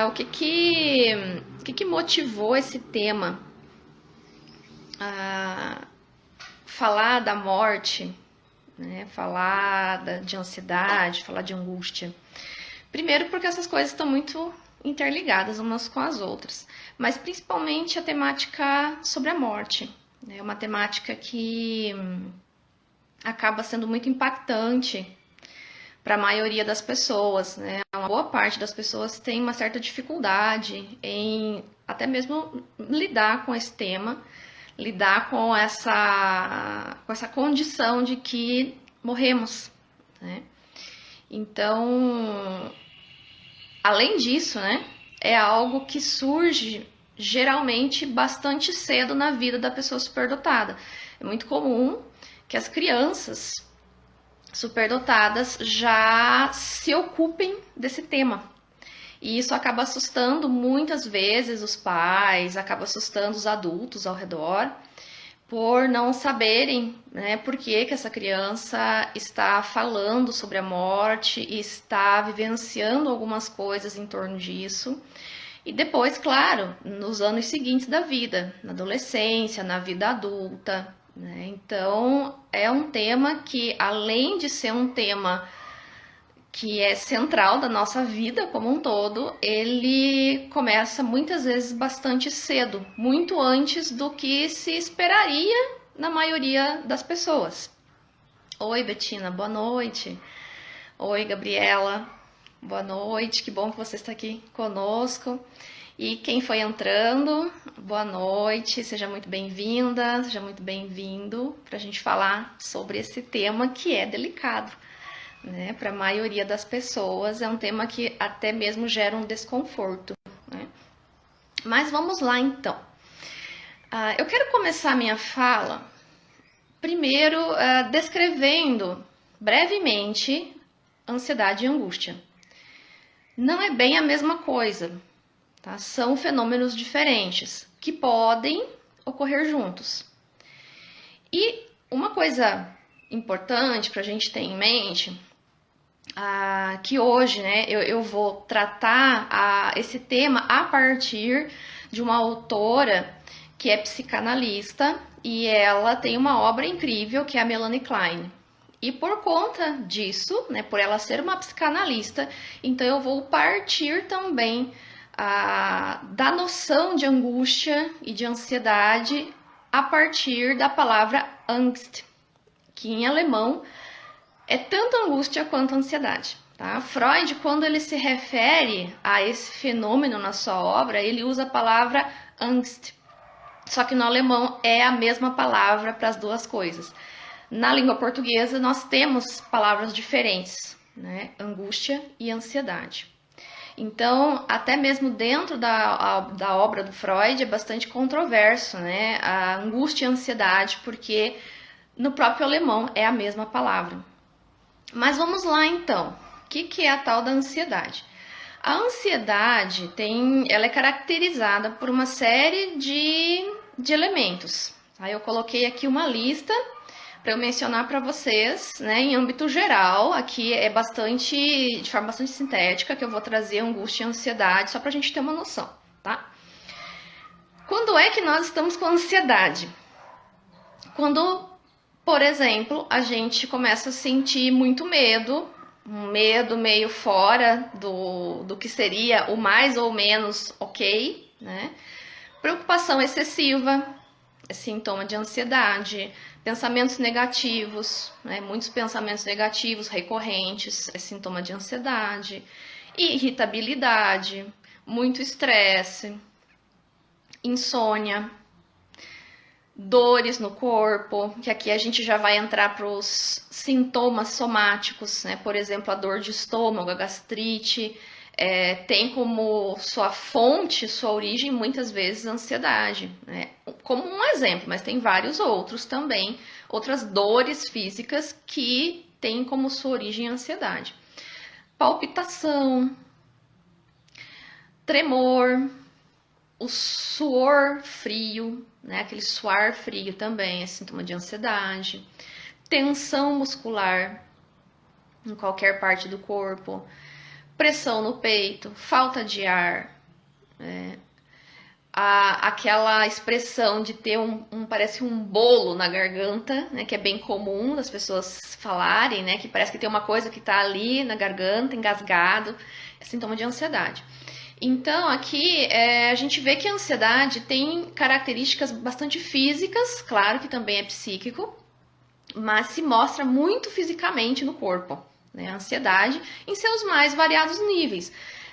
o que motivou esse tema a falar da morte, né? Falar de ansiedade, falar de angústia. Primeiro porque essas coisas estão muito interligadas umas com as outras, mas principalmente a temática sobre a morte. É uma temática que acaba sendo muito impactante para a maioria das pessoas, né? Uma boa parte das pessoas tem uma certa dificuldade em até mesmo lidar com esse tema, lidar com essa condição de que morremos, né? Então, além disso, né, é algo que surge geralmente bastante cedo na vida da pessoa superdotada. É muito comum que as crianças superdotadas já se ocupem desse tema. E isso acaba assustando muitas vezes os pais, acaba assustando os adultos ao redor, por não saberem, né, por que essa criança está falando sobre a morte e está vivenciando algumas coisas em torno disso. E depois, claro, nos anos seguintes da vida, na adolescência, na vida adulta, né? Então, é um tema que, além de ser um tema que é central da nossa vida como um todo, ele começa muitas vezes bastante cedo, muito antes do que se esperaria na maioria das pessoas. Oi, Betina, boa noite. Oi, Gabriela, boa noite, que bom que você está aqui conosco. E quem foi entrando, boa noite, seja muito bem-vinda, seja muito bem-vindo para a gente falar sobre esse tema que é delicado, né? Para a maioria das pessoas é um tema que até mesmo gera um desconforto, né? Mas vamos lá então. Eu quero começar a minha fala primeiro descrevendo brevemente ansiedade e angústia. Não é bem a mesma coisa. Tá? São fenômenos diferentes que podem ocorrer juntos. E uma coisa importante para a gente ter em mente, que hoje, né, eu vou tratar esse tema a partir de uma autora que é psicanalista e ela tem uma obra incrível que é a Melanie Klein. E por conta disso, né, por ela ser uma psicanalista, então eu vou partir também da noção de angústia e de ansiedade a partir da palavra Angst, que em alemão é tanto angústia quanto ansiedade. Tá? Freud, quando ele se refere a esse fenômeno na sua obra, ele usa a palavra Angst, só que no alemão é a mesma palavra para as duas coisas. Na língua portuguesa nós temos palavras diferentes, né? Angústia e ansiedade. Então, até mesmo dentro da obra do Freud é bastante controverso, né? A angústia e a ansiedade, porque no próprio alemão é a mesma palavra. Mas vamos lá então. O que é a tal da ansiedade? A ansiedade ela é caracterizada por uma série de elementos. Tá? Eu coloquei aqui uma lista para eu mencionar para vocês, né, em âmbito geral. Aqui é de forma bastante sintética, que eu vou trazer angústia e ansiedade, só para a gente ter uma noção, tá? Quando é que nós estamos com ansiedade? Quando, por exemplo, a gente começa a sentir muito medo, um medo meio fora do que seria o mais ou menos ok, né? Preocupação excessiva, é sintoma de ansiedade. Pensamentos negativos, né? Muitos pensamentos negativos recorrentes, é sintoma de ansiedade. Irritabilidade, muito estresse, insônia, dores no corpo, que aqui a gente já vai entrar para os sintomas somáticos, né? Por exemplo, a dor de estômago, a gastrite, tem como sua fonte, sua origem, muitas vezes, a ansiedade, né? Como um exemplo, mas tem vários outros também, outras dores físicas que têm como sua origem a ansiedade. Palpitação, tremor, o suor frio, né? Aquele suar frio também é sintoma de ansiedade. Tensão muscular em qualquer parte do corpo. pressão no peito, falta de ar, aquela expressão de ter parece um bolo na garganta, né, que é bem comum das pessoas falarem, né, que parece que tem uma coisa que está ali na garganta, engasgado, é sintoma de ansiedade. Então, aqui a gente vê que a ansiedade tem características bastante físicas, claro que também é psíquico, mas se mostra muito fisicamente no corpo, né? A ansiedade em seus mais variados níveis.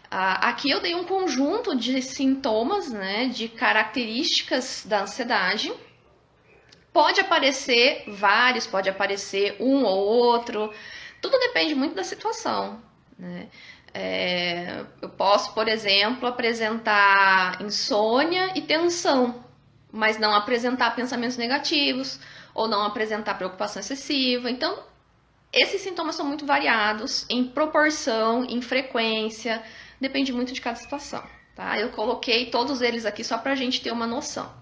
Aqui eu dei um conjunto de sintomas, né, de características da ansiedade. Pode aparecer vários, pode aparecer um ou outro, tudo depende muito da situação, né? Eu posso, por exemplo, apresentar insônia e tensão, mas não apresentar pensamentos negativos ou não apresentar preocupação excessiva. Então, esses sintomas são muito variados em proporção, em frequência, depende muito de cada situação, tá? Eu coloquei todos eles aqui só para a gente ter uma noção.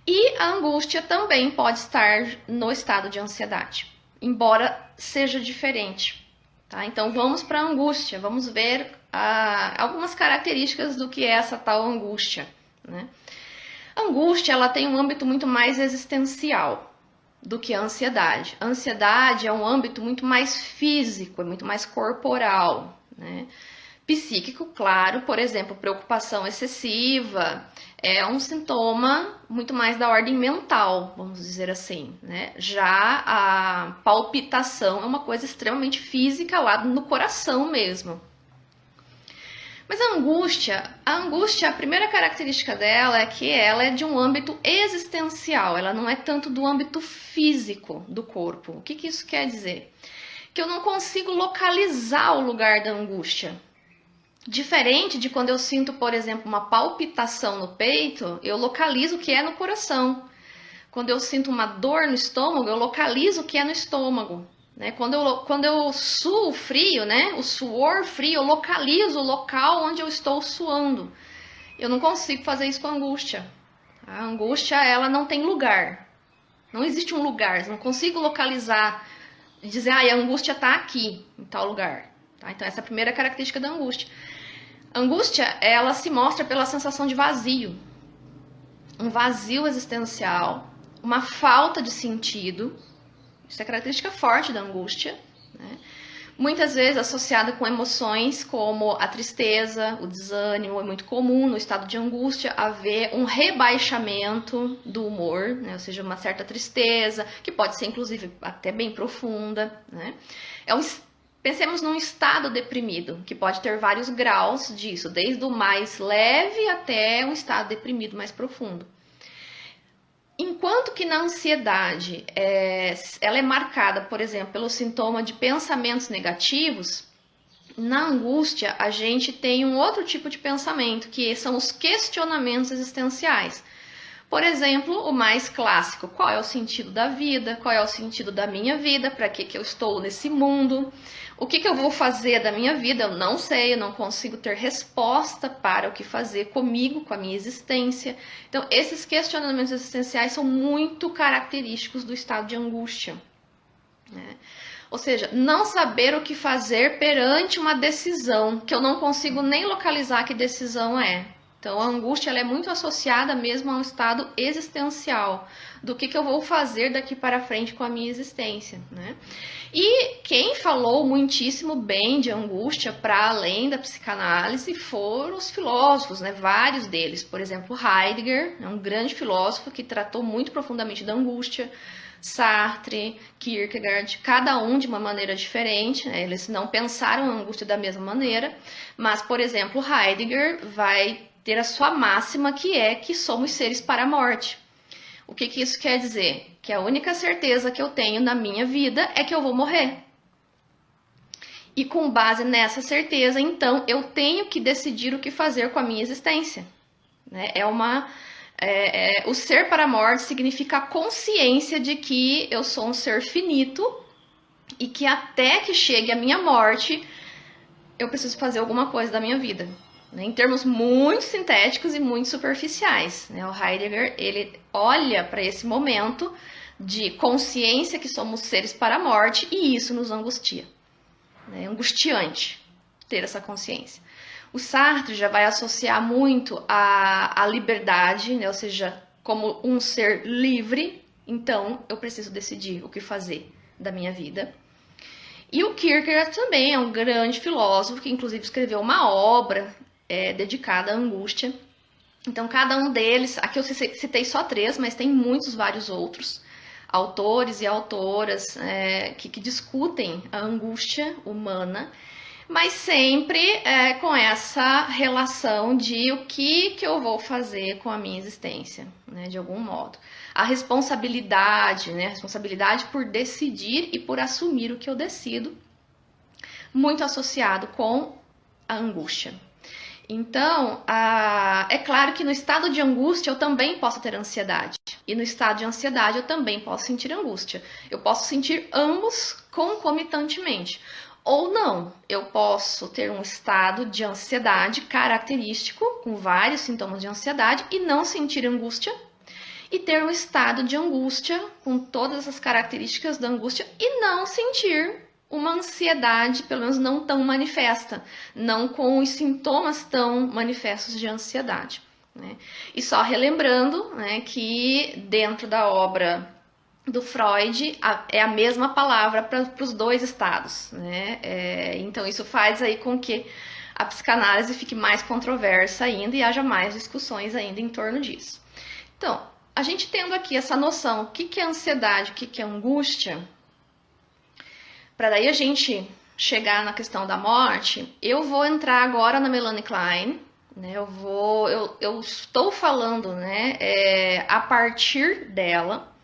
E a angústia também pode estar no estado de ansiedade, embora seja diferente. Tá? Então vamos para a angústia, vamos ver algumas características do que é essa tal angústia, né? A angústia ela tem um âmbito muito mais existencial do que a ansiedade. A ansiedade é um âmbito muito mais físico, é muito mais corporal, né? Psíquico, claro, por exemplo, preocupação excessiva é um sintoma muito mais da ordem mental, vamos dizer assim, né? Já a palpitação é uma coisa extremamente física lá no coração mesmo. Mas a angústia, a primeira característica dela é que ela é de um âmbito existencial, ela não é tanto do âmbito físico do corpo. O que isso quer dizer? Que eu não consigo localizar o lugar da angústia. Diferente de quando eu sinto, por exemplo, uma palpitação no peito, eu localizo o que é no coração. Quando eu sinto uma dor no estômago, eu localizo o que é no estômago. Né? Quando eu suo frio, né? O suor frio, eu localizo o local onde eu estou suando. Eu não consigo fazer isso com a angústia. A angústia, ela não tem lugar. Não existe um lugar. Eu não consigo localizar e dizer, a angústia está aqui, em tal lugar. Tá? Então, essa é a primeira característica da angústia. A angústia, ela se mostra pela sensação de vazio. Um vazio existencial, uma falta de sentido. Isso é característica forte da angústia, né? Muitas vezes associada com emoções como a tristeza, o desânimo. É muito comum no estado de angústia haver um rebaixamento do humor, né? Ou seja, uma certa tristeza, que pode ser inclusive até bem profunda, né? Pensemos num estado deprimido, que pode ter vários graus disso, desde o mais leve até um estado deprimido mais profundo. Enquanto que na ansiedade, ela é marcada, por exemplo, pelo sintoma de pensamentos negativos, na angústia a gente tem um outro tipo de pensamento, que são os questionamentos existenciais. Por exemplo, o mais clássico, qual é o sentido da vida? Qual é o sentido da minha vida? Para que eu estou nesse mundo? O que eu vou fazer da minha vida? Eu não sei, eu não consigo ter resposta para o que fazer comigo, com a minha existência. Então, esses questionamentos existenciais são muito característicos do estado de angústia, né? Ou seja, não saber o que fazer perante uma decisão, que eu não consigo nem localizar que decisão é. Então, a angústia ela é muito associada mesmo a um estado existencial, do que eu vou fazer daqui para frente com a minha existência, né? E quem falou muitíssimo bem de angústia para além da psicanálise foram os filósofos, né? Vários deles. Por exemplo, Heidegger, é um grande filósofo que tratou muito profundamente da angústia. Sartre, Kierkegaard, cada um de uma maneira diferente, né? Eles não pensaram a angústia da mesma maneira, mas, por exemplo, Heidegger vai ter a sua máxima, que é que somos seres para a morte. O que isso quer dizer? Que a única certeza que eu tenho na minha vida é que eu vou morrer. E com base nessa certeza, então, eu tenho que decidir o que fazer com a minha existência, né? O ser para a morte significa a consciência de que eu sou um ser finito e que até que chegue a minha morte, eu preciso fazer alguma coisa da minha vida. Em termos muito sintéticos e muito superficiais, né? O Heidegger, ele olha para esse momento de consciência que somos seres para a morte e isso nos angustia. É angustiante. ter essa consciência. O Sartre já vai associar muito a liberdade, né? Ou seja, como um ser livre, então eu preciso decidir o que fazer da minha vida. E o Kierkegaard também é um grande filósofo, que inclusive escreveu uma obra dedicada à angústia. Então, cada um deles, aqui eu citei só 3, mas tem muitos, vários outros autores e autoras que discutem a angústia humana, mas sempre com essa relação de o que eu vou fazer com a minha existência, né, de algum modo. A responsabilidade, né, a responsabilidade por decidir e por assumir o que eu decido, muito associado com a angústia. Então, é claro que no estado de angústia eu também posso ter ansiedade. E no estado de ansiedade eu também posso sentir angústia. Eu posso sentir ambos concomitantemente. Ou não, eu posso ter um estado de ansiedade característico, com vários sintomas de ansiedade, e não sentir angústia. E ter um estado de angústia, com todas as características da angústia, e não sentir uma ansiedade, pelo menos não tão manifesta, não com os sintomas tão manifestos de ansiedade, né? E só relembrando, né, que dentro da obra do Freud é a mesma palavra para os dois estados, né? Então isso faz aí com que a psicanálise fique mais controversa ainda e haja mais discussões ainda em torno disso. Então, a gente tendo aqui essa noção, o que é ansiedade, o que é angústia, para daí a gente chegar na questão da morte, eu vou entrar agora na Melanie Klein, né? Eu estou falando, né, a partir dela,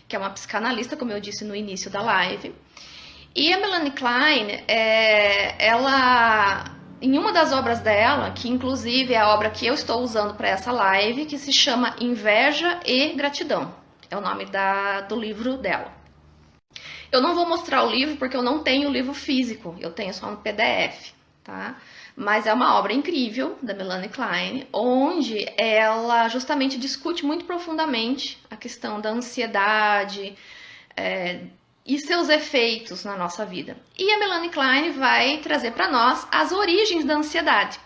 que é uma psicanalista, como eu disse no início da live. E a Melanie Klein, ela, em uma das obras dela, que inclusive é a obra que eu estou usando para essa live, que se chama Inveja e Gratidão, é o nome do livro dela. Eu não vou mostrar o livro porque eu não tenho o livro físico, eu tenho só um PDF, tá? Mas é uma obra incrível da Melanie Klein, onde ela justamente discute muito profundamente a questão da ansiedade e seus efeitos na nossa vida. E a Melanie Klein vai trazer para nós as origens da ansiedade,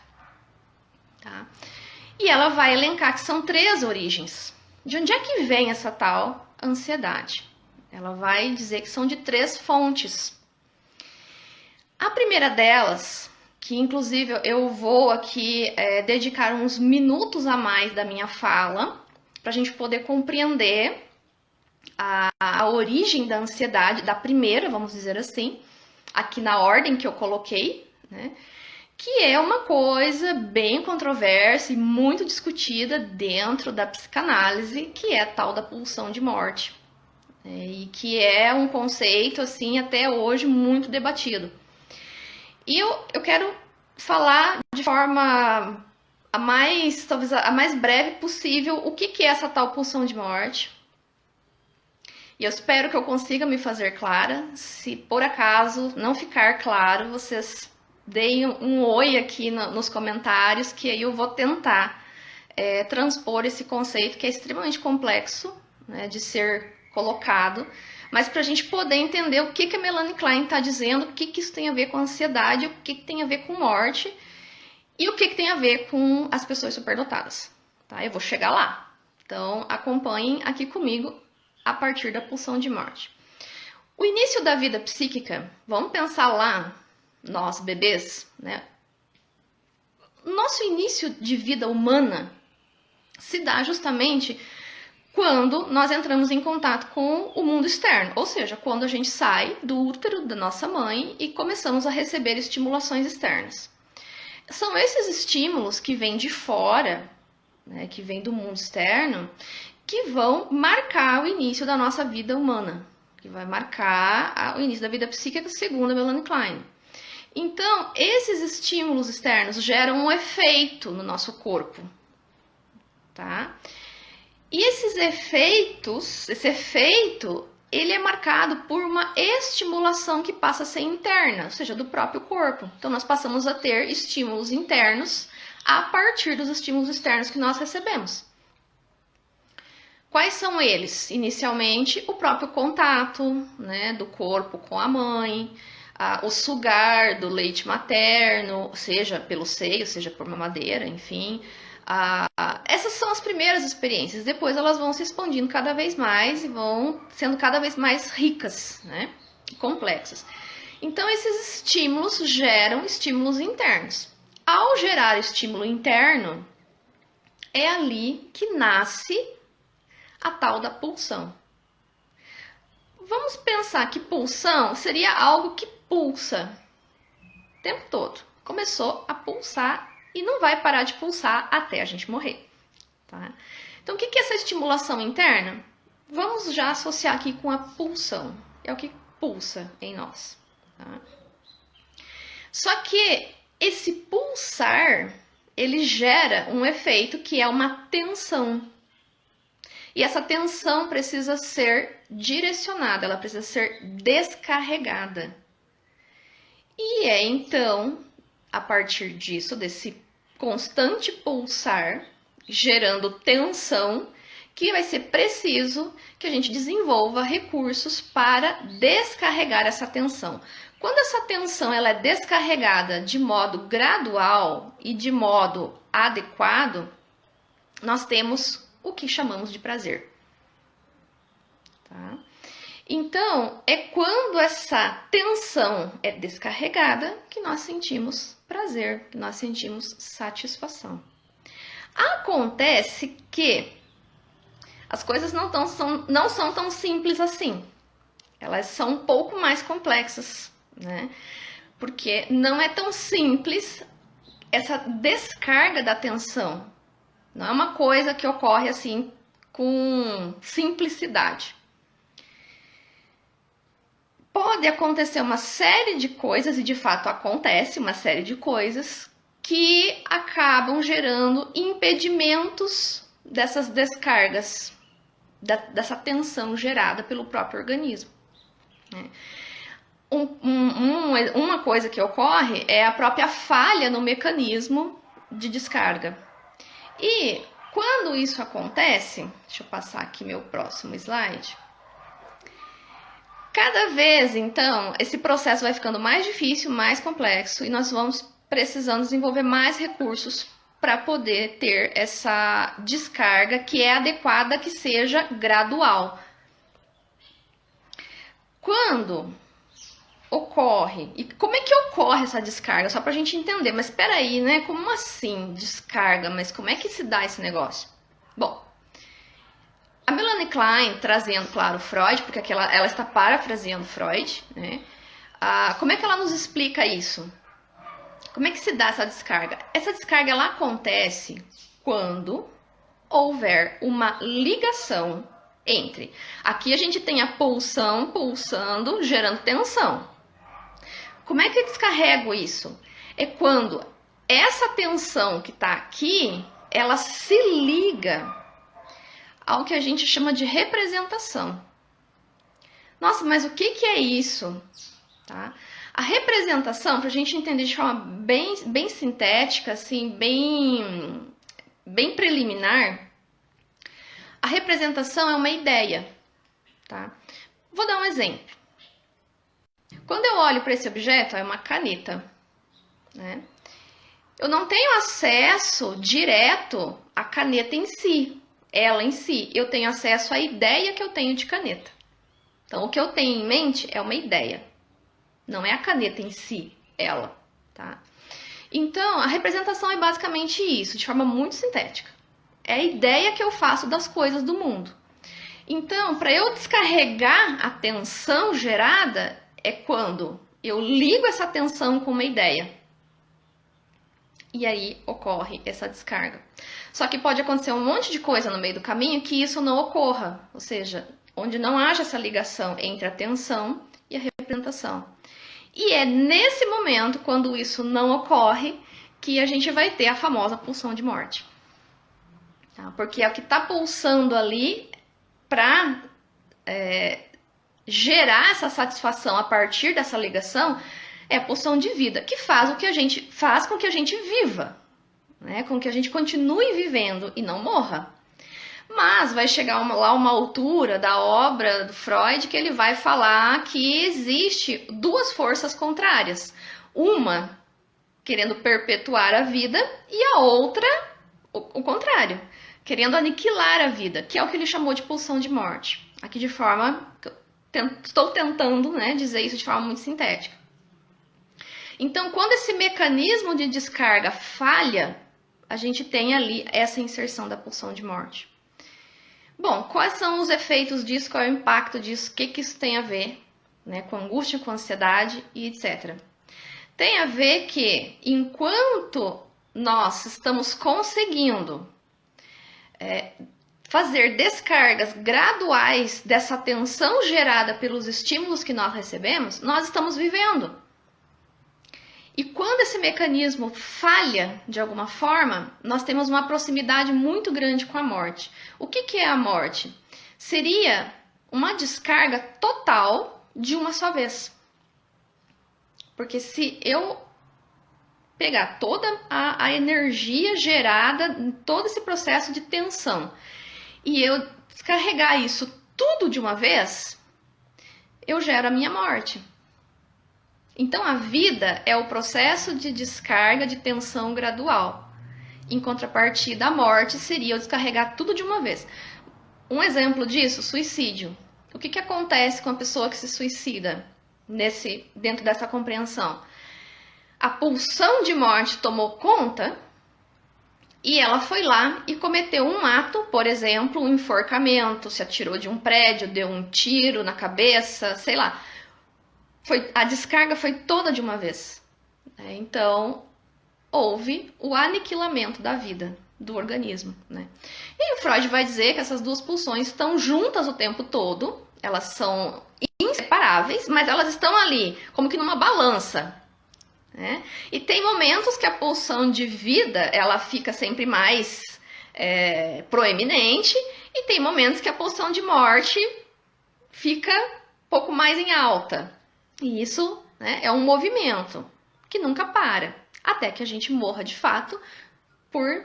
tá? E ela vai elencar que são 3 origens. De onde é que vem essa tal ansiedade? Ela vai dizer que são de 3 fontes. A primeira delas, que inclusive eu vou aqui dedicar uns minutos a mais da minha fala, para a gente poder compreender a origem da ansiedade, da primeira, vamos dizer assim, aqui na ordem que eu coloquei, né? Que é uma coisa bem controversa e muito discutida dentro da psicanálise, que é a tal da pulsão de morte. E que é um conceito, assim, até hoje muito debatido. E eu quero falar de forma talvez a mais breve possível o que é essa tal pulsão de morte. E eu espero que eu consiga me fazer clara. Se por acaso não ficar claro, vocês deem um oi aqui nos comentários, que aí eu vou tentar transpor esse conceito que é extremamente complexo, né, de ser colocado, mas para a gente poder entender o que a Melanie Klein está dizendo, o que isso tem a ver com ansiedade, o que tem a ver com morte e o que tem a ver com as pessoas superdotadas, tá? Eu vou chegar lá, então acompanhem aqui comigo a partir da pulsão de morte. O início da vida psíquica, vamos pensar lá, nós bebês, né? Nosso início de vida humana se dá justamente quando nós entramos em contato com o mundo externo, ou seja, quando a gente sai do útero da nossa mãe e começamos a receber estimulações externas. São esses estímulos que vêm de fora, né, que vêm do mundo externo, que vão marcar o início da nossa vida humana, que vai marcar o início da vida psíquica, segundo a Melanie Klein. Então, esses estímulos externos geram um efeito no nosso corpo, tá? E esse efeito, ele é marcado por uma estimulação que passa a ser interna, ou seja, do próprio corpo. Então, nós passamos a ter estímulos internos a partir dos estímulos externos que nós recebemos. Quais são eles? Inicialmente, o próprio contato, né, do corpo com a mãe, o sugar do leite materno, seja pelo seio, seja por mamadeira, enfim. Essas são as primeiras experiências. Depois elas vão se expandindo cada vez mais e vão sendo cada vez mais ricas, né? Complexas. Então, esses estímulos geram estímulos internos. Ao gerar estímulo interno, é ali que nasce a tal da pulsão. Vamos pensar que pulsão seria algo que pulsa o tempo todo. Começou a pulsar e não vai parar de pulsar até a gente morrer. Tá? Então, o que é essa estimulação interna? Vamos já associar aqui com a pulsão. É o que pulsa em nós. Tá? Só que esse pulsar, ele gera um efeito que é uma tensão. E essa tensão precisa ser direcionada, ela precisa ser descarregada. E é então, a partir disso, desse constante pulsar, gerando tensão, que vai ser preciso que a gente desenvolva recursos para descarregar essa tensão. Quando essa tensão ela é descarregada de modo gradual e de modo adequado, nós temos o que chamamos de prazer. Tá? Então, é quando essa tensão é descarregada que nós sentimos prazer, que nós sentimos satisfação. Acontece que as coisas não são tão simples assim. Elas são um pouco mais complexas, né? Porque não é tão simples essa descarga da tensão. Não é uma coisa que ocorre assim com simplicidade. Pode acontecer uma série de coisas, e de fato acontece uma série de coisas, que acabam gerando impedimentos dessas descargas, dessa tensão gerada pelo próprio organismo. Uma coisa que ocorre é a própria falha no mecanismo de descarga. E quando isso acontece, deixa eu passar aqui meu próximo slide. Cada vez, então, esse processo vai ficando mais difícil, mais complexo, e nós vamos precisando desenvolver mais recursos para poder ter essa descarga que é adequada, que seja gradual. Quando ocorre, e como é que ocorre essa descarga? Só para a gente entender, mas espera aí, né? Como assim descarga? Mas como é que se dá esse negócio? Bom, a Melanie Klein, trazendo, claro, Freud, porque ela está parafraseando Freud, né? Como é que ela nos explica isso? Como é que se dá essa descarga? Essa descarga ela acontece quando houver uma ligação entre. Aqui a gente tem a pulsão pulsando, gerando tensão. Como é que eu descarrego isso? É quando essa tensão que está aqui, ela se liga ao que a gente chama de representação. Nossa, mas o que é isso? Tá? A representação, para a gente entender de forma bem sintética, assim, bem preliminar, a representação é uma ideia. Tá? Vou dar um exemplo. Quando eu olho para esse objeto, é uma caneta, né? Eu não tenho acesso direto à caneta em si, ela em si. Eu tenho acesso à ideia que eu tenho de caneta. Então, o que eu tenho em mente é uma ideia. Não é a caneta em si, ela, tá? Então, a representação é basicamente isso, de forma muito sintética. É a ideia que eu faço das coisas do mundo. Então, para eu descarregar a tensão gerada, é quando eu ligo essa tensão com uma ideia. E aí ocorre essa descarga. Só que pode acontecer um monte de coisa no meio do caminho que isso não ocorra. Ou seja, onde não haja essa ligação entre a tensão e a representação. E é nesse momento, quando isso não ocorre, que a gente vai ter a famosa pulsão de morte. Tá? Porque é o que está pulsando ali para gerar essa satisfação a partir dessa ligação é a pulsão de vida, que faz com que a gente viva, né? Com que a gente continue vivendo e não morra. Mas vai chegar lá uma altura da obra do Freud que ele vai falar que existe duas forças contrárias. Uma querendo perpetuar a vida e a outra, o contrário, querendo aniquilar a vida, que é o que ele chamou de pulsão de morte. Aqui de forma, estou tentando, né, dizer isso de forma muito sintética. Então, quando esse mecanismo de descarga falha, a gente tem ali essa inserção da pulsão de morte. Bom, quais são os efeitos disso, qual é o impacto disso, o que isso tem a ver, né, com angústia, com ansiedade e etc. Tem a ver que, enquanto nós estamos conseguindo fazer descargas graduais dessa tensão gerada pelos estímulos que nós recebemos, nós estamos vivendo. E quando esse mecanismo falha de alguma forma, nós temos uma proximidade muito grande com a morte. O que é a morte? Seria uma descarga total de uma só vez. Porque se eu pegar toda a energia gerada em todo esse processo de tensão e eu descarregar isso tudo de uma vez, eu gero a minha morte. Então, a vida é o processo de descarga de tensão gradual. Em contrapartida, a morte seria eu descarregar tudo de uma vez. Um exemplo disso, suicídio. O que acontece com a pessoa que se suicida dentro dessa compreensão? A pulsão de morte tomou conta e ela foi lá e cometeu um ato, por exemplo, um enforcamento, se atirou de um prédio, deu um tiro na cabeça, sei lá. A descarga foi toda de uma vez. Então, houve o aniquilamento da vida, do organismo. Né? E o Freud vai dizer que essas duas pulsões estão juntas o tempo todo, elas são inseparáveis, mas elas estão ali, como que numa balança. Né? E tem momentos que a pulsão de vida ela fica sempre mais proeminente, e tem momentos que a pulsão de morte fica um pouco mais em alta. E isso, né, é um movimento que nunca para, até que a gente morra de fato por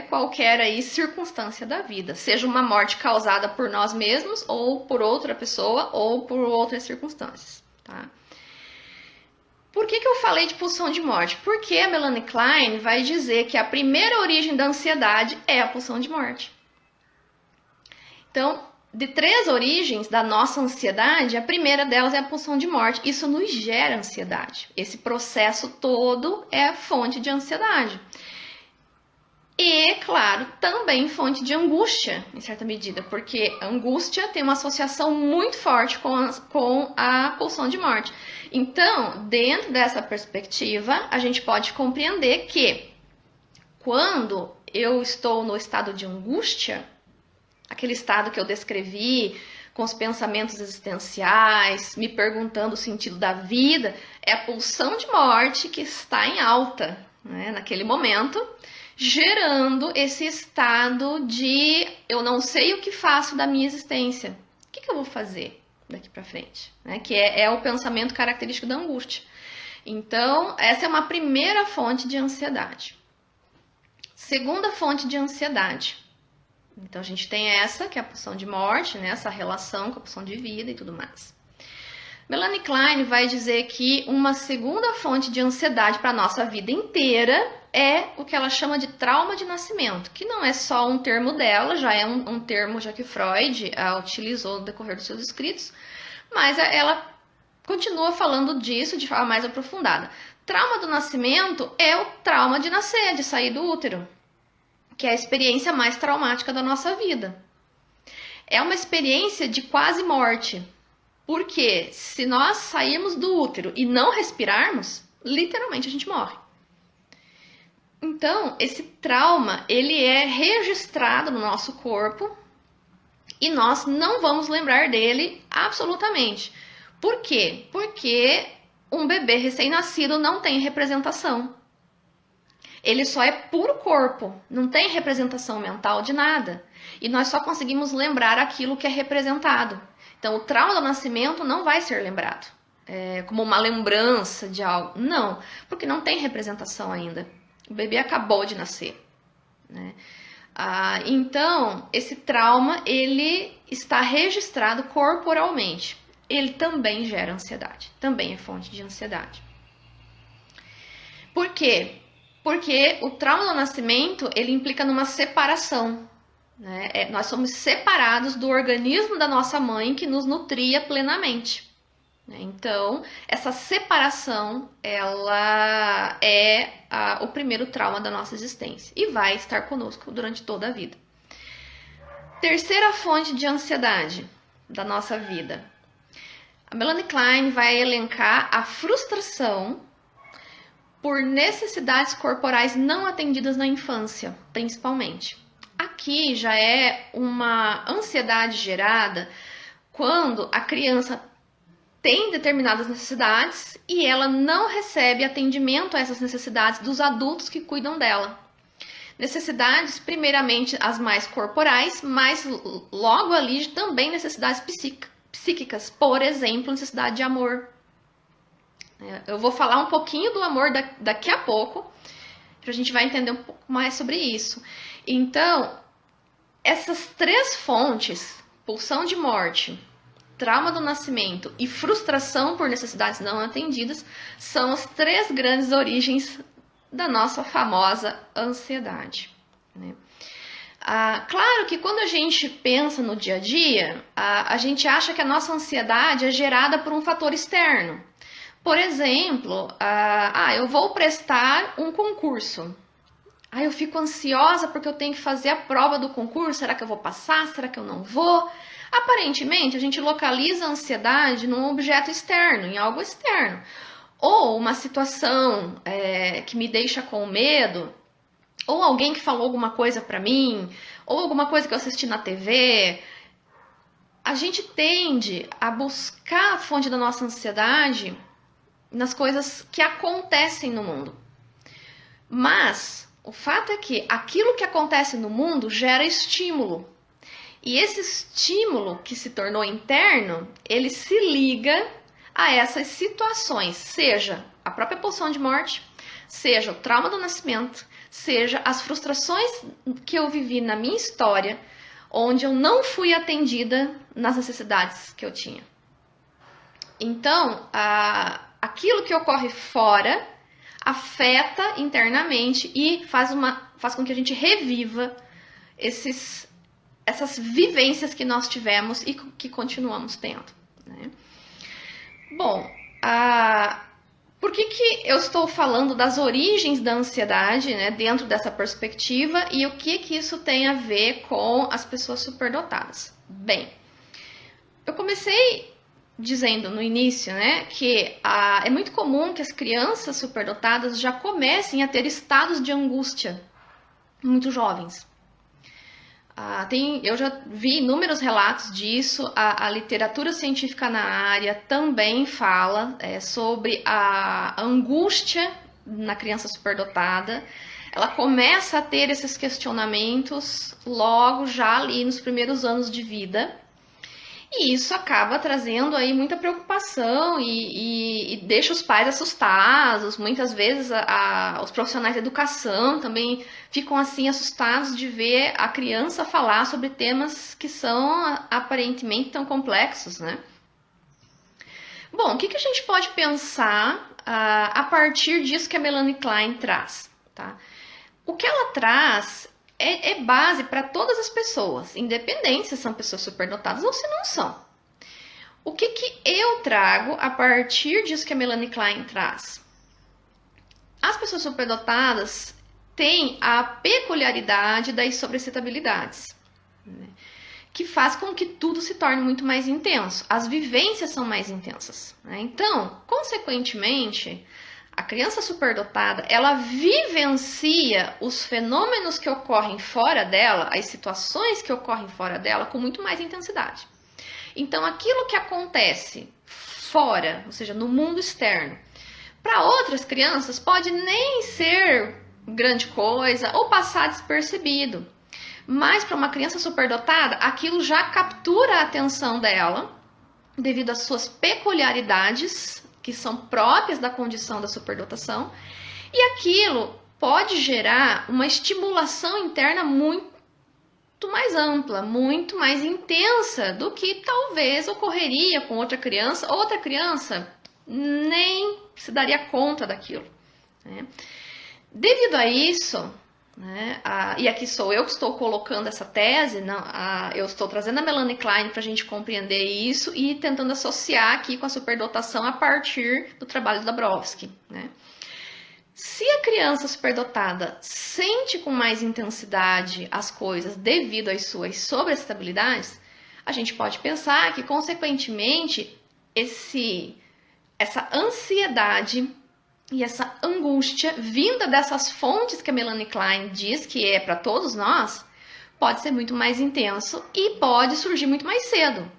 qualquer aí circunstância da vida. Seja uma morte causada por nós mesmos, ou por outra pessoa, ou por outras circunstâncias. Tá? Por que eu falei de pulsão de morte? Porque a Melanie Klein vai dizer que a primeira origem da ansiedade é a pulsão de morte. Então, de 3 origens da nossa ansiedade, a primeira delas é a pulsão de morte. Isso nos gera ansiedade. Esse processo todo é fonte de ansiedade. E, claro, também fonte de angústia, em certa medida, porque angústia tem uma associação muito forte com a pulsão de morte. Então, dentro dessa perspectiva, a gente pode compreender que quando eu estou no estado de angústia, aquele estado que eu descrevi, com os pensamentos existenciais, me perguntando o sentido da vida, é a pulsão de morte que está em alta, né, naquele momento, gerando esse estado de eu não sei o que faço da minha existência. O que eu vou fazer daqui para frente? Né, que é o pensamento característico da angústia. Então, essa é uma primeira fonte de ansiedade. Segunda fonte de ansiedade. Então, a gente tem essa, que é a pulsão de morte, né? Essa relação com a pulsão de vida e tudo mais. Melanie Klein vai dizer que uma segunda fonte de ansiedade para a nossa vida inteira é o que ela chama de trauma de nascimento, que não é só um termo dela, já é um termo já que Freud utilizou no decorrer dos seus escritos, mas ela continua falando disso de forma mais aprofundada. Trauma do nascimento é o trauma de nascer, de sair do útero, que é a experiência mais traumática da nossa vida. É uma experiência de quase morte, porque se nós sairmos do útero e não respirarmos, literalmente a gente morre. Então, esse trauma, ele é registrado no nosso corpo e nós não vamos lembrar dele absolutamente. Por quê? Porque um bebê recém-nascido não tem representação. Ele só é puro corpo, não tem representação mental de nada. E nós só conseguimos lembrar aquilo que é representado. Então, o trauma do nascimento não vai ser lembrado como uma lembrança de algo. Não, porque não tem representação ainda. O bebê acabou de nascer. Né? Então, esse trauma, ele está registrado corporalmente. Ele também gera ansiedade, também é fonte de ansiedade. Por quê? Porque o trauma do nascimento, ele implica numa separação, né? Nós somos separados do organismo da nossa mãe que nos nutria plenamente. Então, essa separação, ela é o primeiro trauma da nossa existência e vai estar conosco durante toda a vida. Terceira fonte de ansiedade da nossa vida. A Melanie Klein vai elencar a frustração por necessidades corporais não atendidas na infância, principalmente. Aqui já é uma ansiedade gerada quando a criança tem determinadas necessidades e ela não recebe atendimento a essas necessidades dos adultos que cuidam dela. Necessidades, primeiramente, as mais corporais, mas logo ali também necessidades psíquicas, por exemplo, necessidade de amor. Eu vou falar um pouquinho do amor daqui a pouco, a gente vai entender um pouco mais sobre isso. Então, essas três fontes, pulsão de morte, trauma do nascimento e frustração por necessidades não atendidas, são as três grandes origens da nossa famosa ansiedade, né? Claro que quando a gente pensa no dia a dia, a gente acha que a nossa ansiedade é gerada por um fator externo. Por exemplo, eu vou prestar um concurso. Eu fico ansiosa porque eu tenho que fazer a prova do concurso. Será que eu vou passar? Será que eu não vou? Aparentemente, a gente localiza a ansiedade num objeto externo, em algo externo. Ou uma situação que me deixa com medo, ou alguém que falou alguma coisa pra mim, ou alguma coisa que eu assisti na TV. A gente tende a buscar a fonte da nossa ansiedade nas coisas que acontecem no mundo. Mas o fato é que aquilo que acontece no mundo gera estímulo. E esse estímulo que se tornou interno, ele se liga a essas situações, seja a própria pulsão de morte, seja o trauma do nascimento, seja as frustrações que eu vivi na minha história, onde eu não fui atendida nas necessidades que eu tinha. Então, aquilo que ocorre fora afeta internamente e faz com que a gente reviva essas vivências que nós tivemos e que continuamos tendo, né? Bom, por que eu estou falando das origens da ansiedade, né, dentro dessa perspectiva e o que isso tem a ver com as pessoas superdotadas? Bem, eu comecei dizendo no início, né, que é muito comum que as crianças superdotadas já comecem a ter estados de angústia muito jovens. Eu já vi inúmeros relatos disso, a literatura científica na área também fala sobre a angústia na criança superdotada. Ela começa a ter esses questionamentos logo já ali nos primeiros anos de vida. E isso acaba trazendo aí muita preocupação e deixa os pais assustados. Muitas vezes os profissionais de educação também ficam assim assustados de ver a criança falar sobre temas que são aparentemente tão complexos, né? Bom, o que a gente pode pensar a partir disso que a Melanie Klein traz, tá? O que ela traz é base para todas as pessoas, independente se são pessoas superdotadas ou se não são. O que eu trago a partir disso que a Melanie Klein traz? As pessoas superdotadas têm a peculiaridade das sobrecitabilidades, né, que faz com que tudo se torne muito mais intenso. As vivências são mais intensas, né? Então, consequentemente, a criança superdotada, ela vivencia os fenômenos que ocorrem fora dela, as situações que ocorrem fora dela, com muito mais intensidade. Então, aquilo que acontece fora, ou seja, no mundo externo, para outras crianças pode nem ser grande coisa ou passar despercebido. Mas para uma criança superdotada, aquilo já captura a atenção dela, devido às suas peculiaridades, que são próprias da condição da superdotação, e aquilo pode gerar uma estimulação interna muito mais ampla, muito mais intensa do que talvez ocorreria com outra criança. Outra criança nem se daria conta daquilo, né? Devido a isso, né, e aqui sou eu que estou colocando essa tese, não, eu estou trazendo a Melanie Klein para a gente compreender isso e tentando associar aqui com a superdotação a partir do trabalho da Dabrowski, né? Se a criança superdotada sente com mais intensidade as coisas devido às suas sobreestabilidades, a gente pode pensar que, consequentemente, essa ansiedade e essa angústia vinda dessas fontes que a Melanie Klein diz que é para todos nós, pode ser muito mais intenso e pode surgir muito mais cedo.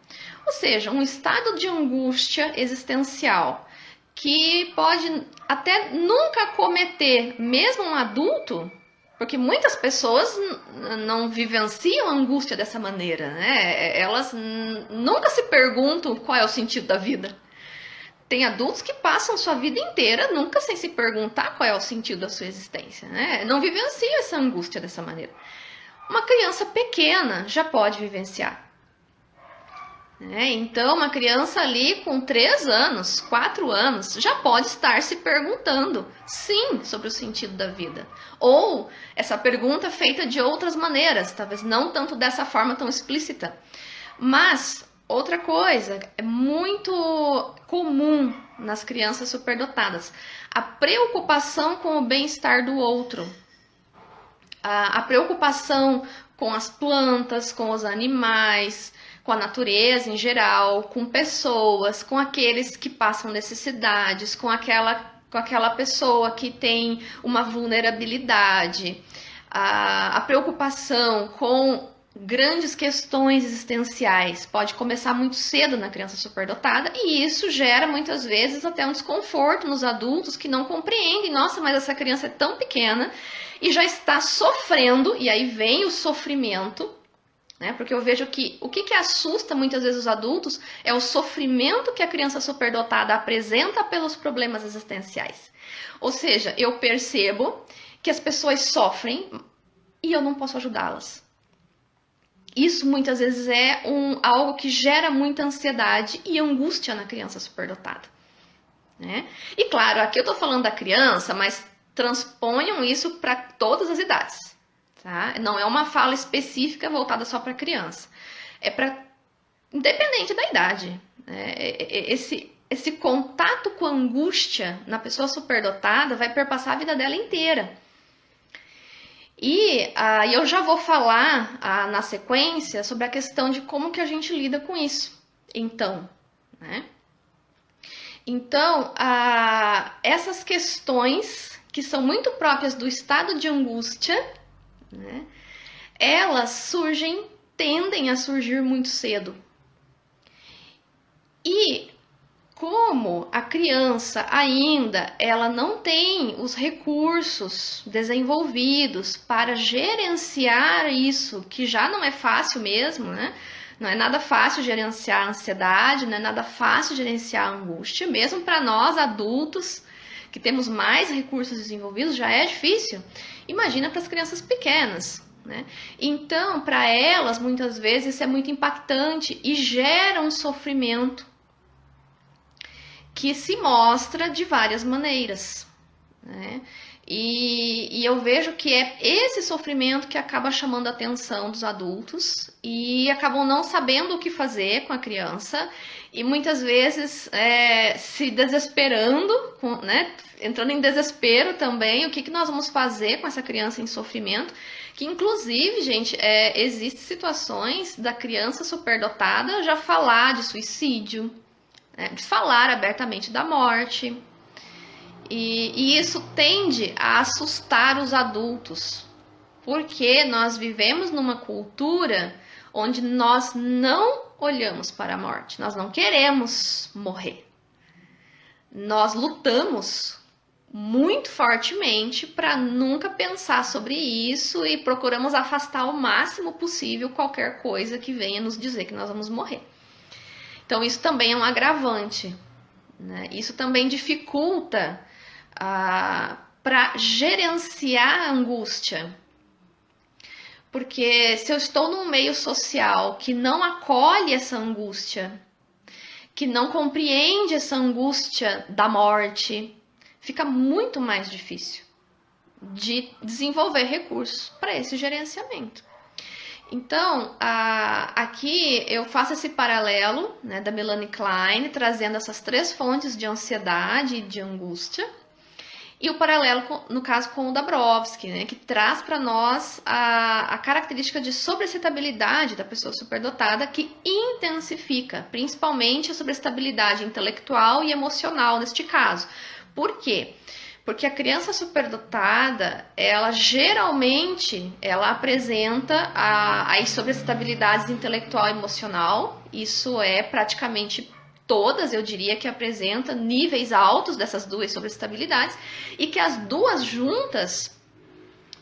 Ou seja, um estado de angústia existencial que pode até nunca cometer, mesmo um adulto, porque muitas pessoas não vivenciam a angústia dessa maneira, né? Elas nunca se perguntam qual é o sentido da vida. Tem adultos que passam sua vida inteira nunca sem se perguntar qual é o sentido da sua existência, né? Não vivenciam essa angústia dessa maneira. Uma criança pequena já pode vivenciar. Então, uma criança ali com 3 anos, 4 anos, já pode estar se perguntando, sim, sobre o sentido da vida. Ou essa pergunta feita de outras maneiras, talvez não tanto dessa forma tão explícita. Mas, outra coisa, é muito comum nas crianças superdotadas, a preocupação com o bem-estar do outro. A preocupação com as plantas, com os animais, com a natureza em geral, com pessoas, com aqueles que passam necessidades, com aquela pessoa que tem uma vulnerabilidade, a preocupação com grandes questões existenciais pode começar muito cedo na criança superdotada e isso gera muitas vezes até um desconforto nos adultos que não compreendem, nossa, mas essa criança é tão pequena e já está sofrendo, e aí vem o sofrimento, né? Porque eu vejo que o que assusta muitas vezes os adultos é o sofrimento que a criança superdotada apresenta pelos problemas existenciais. Ou seja, eu percebo que as pessoas sofrem e eu não posso ajudá-las. Isso muitas vezes é algo que gera muita ansiedade e angústia na criança superdotada, né? E claro, aqui eu tô falando da criança, mas transponham isso para todas as idades. Tá? Não é uma fala específica voltada só para criança. É para independente da idade. Né? Esse contato com a angústia na pessoa superdotada vai perpassar a vida dela inteira. E eu já vou falar na sequência sobre a questão de como que a gente lida com isso. Então, né? Então, essas questões que são muito próprias do estado de angústia, né? Elas tendem a surgir muito cedo. E como a criança ainda ela não tem os recursos desenvolvidos para gerenciar isso, que já não é fácil mesmo, né? Não é nada fácil gerenciar a ansiedade, não é nada fácil gerenciar a angústia, mesmo para nós adultos que temos mais recursos desenvolvidos, já é difícil. Imagina para as crianças pequenas, né? Então, para elas, muitas vezes, isso é muito impactante e gera um sofrimento que se mostra de várias maneiras, né? E eu vejo que é esse sofrimento que acaba chamando a atenção dos adultos e acabam não sabendo o que fazer com a criança e muitas vezes se desesperando, né? Entrando em desespero também, o que nós vamos fazer com essa criança em sofrimento, que inclusive, gente, existem situações da criança superdotada já falar de suicídio, né? De falar abertamente da morte. E isso tende a assustar os adultos, porque nós vivemos numa cultura onde nós não olhamos para a morte, nós não queremos morrer. Nós lutamos muito fortemente para nunca pensar sobre isso e procuramos afastar o máximo possível qualquer coisa que venha nos dizer que nós vamos morrer. Então isso também é um agravante, né? Isso também dificulta para gerenciar a angústia, Porque se eu estou num meio social que não acolhe essa angústia, que não compreende essa angústia da morte, fica muito mais difícil de desenvolver recursos para esse gerenciamento. Então, aqui eu faço esse paralelo, né, da Melanie Klein, trazendo essas 3 fontes de ansiedade e de angústia, e o paralelo, no caso, com o Dabrowski, né, que traz para nós a característica de sobreexcitabilidade da pessoa superdotada, que intensifica, principalmente a sobreexcitabilidade intelectual e emocional neste caso. Por quê? Porque a criança superdotada, ela geralmente apresenta as sobreexcitabilidades intelectual e emocional. Isso é praticamente todas, eu diria, que apresenta níveis altos dessas 2 sobreexcitabilidades, e que as 2 juntas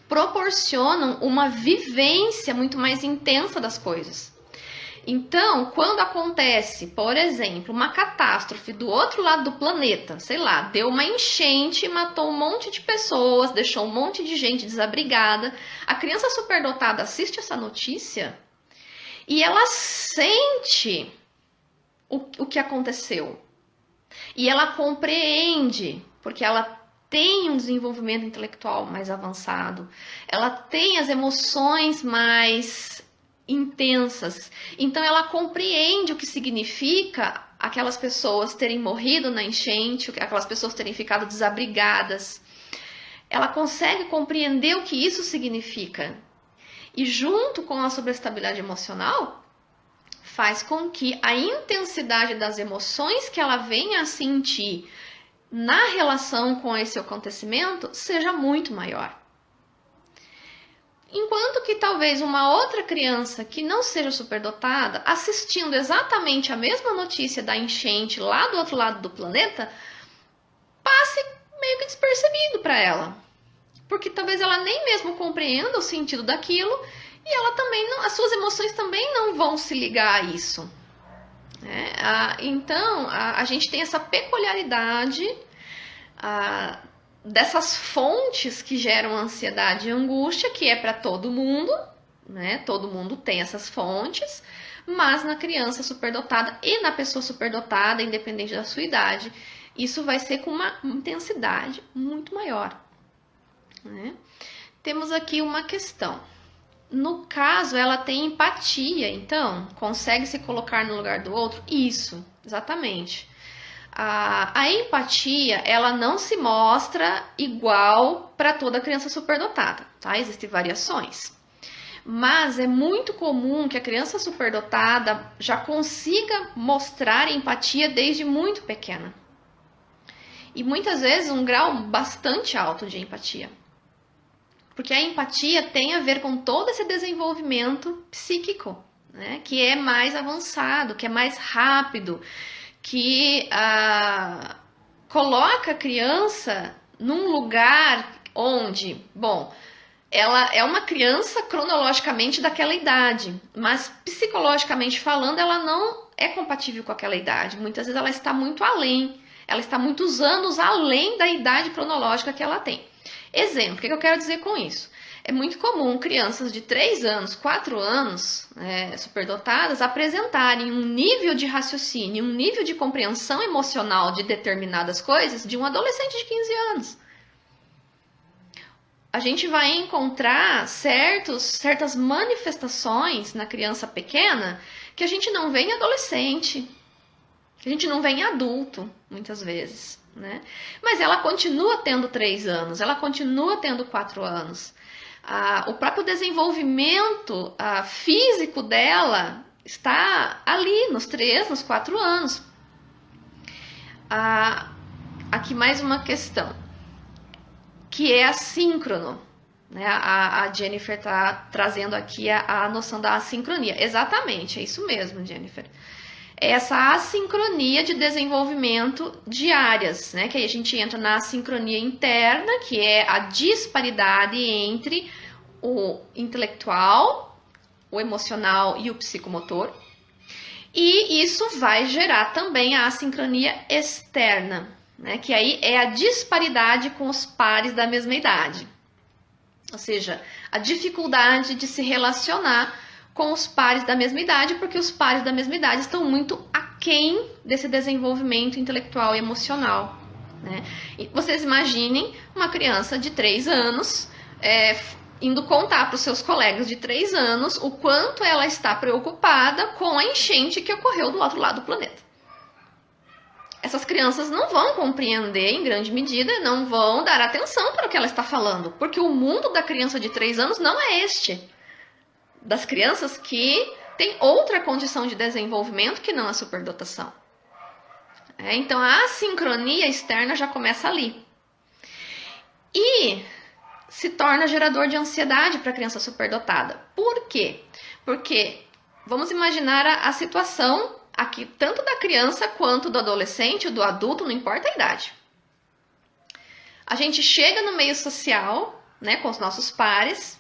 proporcionam uma vivência muito mais intensa das coisas. Então, quando acontece, por exemplo, uma catástrofe do outro lado do planeta, sei lá, deu uma enchente, matou um monte de pessoas, deixou um monte de gente desabrigada, a criança superdotada assiste essa notícia e ela sente o que aconteceu. E ela compreende, porque ela tem um desenvolvimento intelectual mais avançado, ela tem as emoções mais intensas, então ela compreende o que significa aquelas pessoas terem morrido na enchente, aquelas pessoas terem ficado desabrigadas. Ela consegue compreender o que isso significa. E junto com a sobreestabilidade emocional, faz com que a intensidade das emoções que ela venha a sentir na relação com esse acontecimento seja muito maior. Enquanto que talvez uma outra criança que não seja superdotada, assistindo exatamente a mesma notícia da enchente lá do outro lado do planeta, passe meio que despercebido para ela. Porque talvez ela nem mesmo compreenda o sentido daquilo, e ela também não, as suas emoções também não vão se ligar a isso. Então, a gente tem essa peculiaridade dessas fontes que geram ansiedade e angústia, que é para todo mundo, né? Todo mundo tem essas fontes, mas na criança superdotada e na pessoa superdotada, independente da sua idade, isso vai ser com uma intensidade muito maior, né? Temos aqui uma questão. No caso, ela tem empatia, então, consegue se colocar no lugar do outro? Isso, exatamente. A empatia, ela não se mostra igual para toda criança superdotada, tá? Existem variações. Mas é muito comum que a criança superdotada já consiga mostrar empatia desde muito pequena. E muitas vezes um grau bastante alto de empatia. Porque a empatia tem a ver com todo esse desenvolvimento psíquico, né? Que é mais avançado, que é mais rápido, que coloca a criança num lugar onde, bom, ela é uma criança cronologicamente daquela idade, mas psicologicamente falando, ela não é compatível com aquela idade. Muitas vezes ela está muito além, ela está muitos anos além da idade cronológica que ela tem. Exemplo, o que eu quero dizer com isso? É muito comum crianças de 3 anos, 4 anos, superdotadas, apresentarem um nível de raciocínio, um nível de compreensão emocional de determinadas coisas de um adolescente de 15 anos. A gente vai encontrar certas manifestações na criança pequena que a gente não vê em adolescente, que a gente não vê em adulto, muitas vezes, né? Mas ela continua tendo 3 anos, ela continua tendo 4 anos. O próprio desenvolvimento físico dela está ali, nos 3, nos 4 anos. Aqui mais uma questão, que é assíncrono. Né? A Jennifer está trazendo aqui a noção da assincronia. Exatamente, é isso mesmo, Jennifer. Essa assincronia de desenvolvimento de áreas, né? Que aí a gente entra na assincronia interna, que é a disparidade entre o intelectual, o emocional e o psicomotor. E isso vai gerar também a assincronia externa, né? Que aí é a disparidade com os pares da mesma idade. Ou seja, a dificuldade de se relacionar com os pares da mesma idade, porque os pares da mesma idade estão muito aquém desse desenvolvimento intelectual e emocional, né? E vocês imaginem uma criança de 3 anos indo contar para os seus colegas de 3 anos o quanto ela está preocupada com a enchente que ocorreu do outro lado do planeta. Essas crianças não vão compreender em grande medida, não vão dar atenção para o que ela está falando, porque o mundo da criança de 3 anos não é este. Das crianças que têm outra condição de desenvolvimento que não a superdotação. Então a assincronia externa já começa ali. E se torna gerador de ansiedade para a criança superdotada. Por quê? Porque vamos imaginar a situação aqui, tanto da criança quanto do adolescente, do adulto, não importa a idade. A gente chega no meio social, né, com os nossos pares,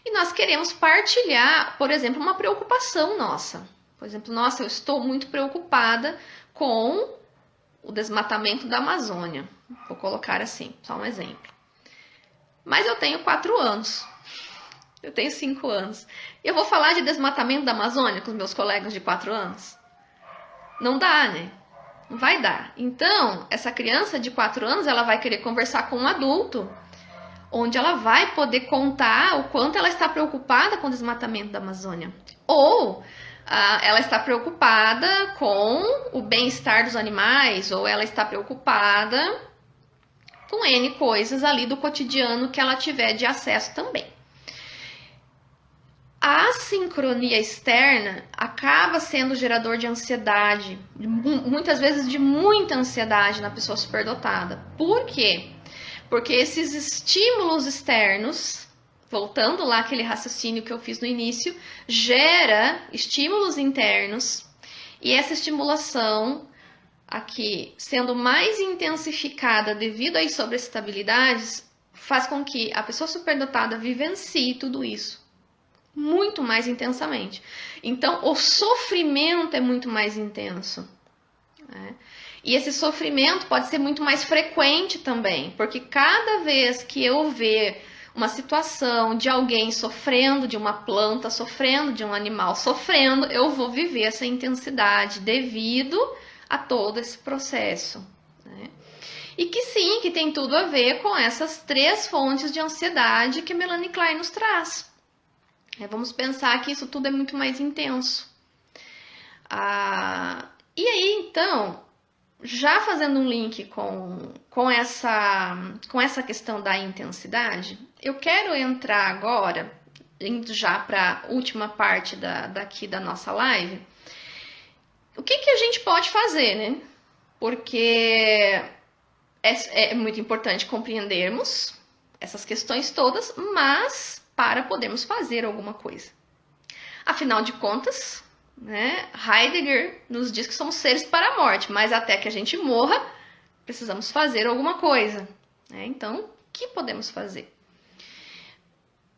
e nós queremos partilhar, por exemplo, uma preocupação nossa. Por exemplo, nossa, eu estou muito preocupada com o desmatamento da Amazônia. Vou colocar assim, só um exemplo. Mas eu tenho 4 anos. Eu tenho 5 anos. E eu vou falar de desmatamento da Amazônia com os meus colegas de 4 anos? Não dá, né? Não vai dar. Então, essa criança de 4 anos, ela vai querer conversar com um adulto, onde ela vai poder contar o quanto ela está preocupada com o desmatamento da Amazônia. Ou ela está preocupada com o bem-estar dos animais, ou ela está preocupada com N coisas ali do cotidiano que ela tiver de acesso também. A assincronia externa acaba sendo gerador de ansiedade, muitas vezes de muita ansiedade na pessoa superdotada. Por quê? Porque esses estímulos externos, voltando lá aquele raciocínio que eu fiz no início, gera estímulos internos, e essa estimulação aqui, sendo mais intensificada devido às sobreestabilidades, faz com que a pessoa superdotada vivencie tudo isso muito mais intensamente. Então, o sofrimento é muito mais intenso, né? E esse sofrimento pode ser muito mais frequente também, porque cada vez que eu ver uma situação de alguém sofrendo, de uma planta sofrendo, de um animal sofrendo, eu vou viver essa intensidade devido a todo esse processo, né? E que sim, que tem tudo a ver com essas 3 fontes de ansiedade que a Melanie Klein nos traz. Vamos pensar que isso tudo é muito mais intenso. E aí, então, já fazendo um link com essa questão da intensidade, eu quero entrar agora, indo já para a última parte daqui da nossa live, o que a gente pode fazer, né? Porque é muito importante compreendermos essas questões todas, mas para podermos fazer alguma coisa. Afinal de contas, né, Heidegger nos diz que somos seres para a morte, mas até que a gente morra, precisamos fazer alguma coisa, né? Então, o que podemos fazer?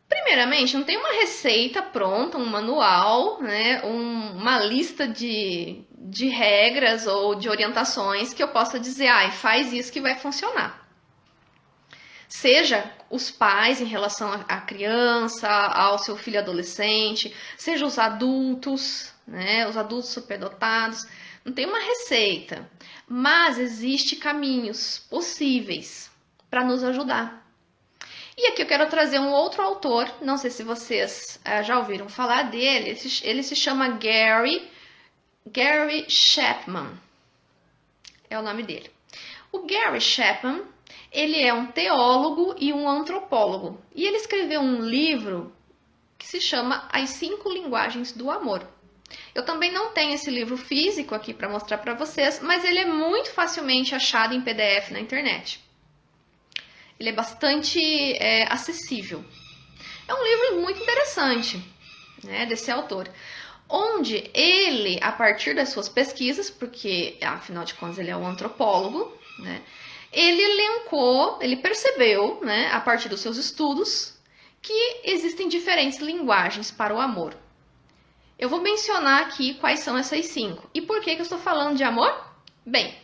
Primeiramente, não tem uma receita pronta, um manual, né, uma lista de regras ou de orientações que eu possa dizer, faz isso que vai funcionar. Seja os pais em relação à criança, ao seu filho adolescente, seja os adultos, né, os adultos superdotados. Não tem uma receita, mas existem caminhos possíveis para nos ajudar. E aqui eu quero trazer um outro autor, não sei se vocês já ouviram falar dele, ele se chama Gary Chapman, é o nome dele. O Gary Chapman, ele é um teólogo e um antropólogo, e ele escreveu um livro que se chama As 5 Linguagens do Amor. Eu também não tenho esse livro físico aqui para mostrar para vocês, mas ele é muito facilmente achado em PDF na internet. Ele é bastante acessível. É um livro muito interessante, né, desse autor, onde ele, a partir das suas pesquisas, porque afinal de contas ele é um antropólogo, né, ele percebeu, né, a partir dos seus estudos, que existem diferentes linguagens para o amor. Eu vou mencionar aqui quais são essas 5. E por que eu estou falando de amor? Bem,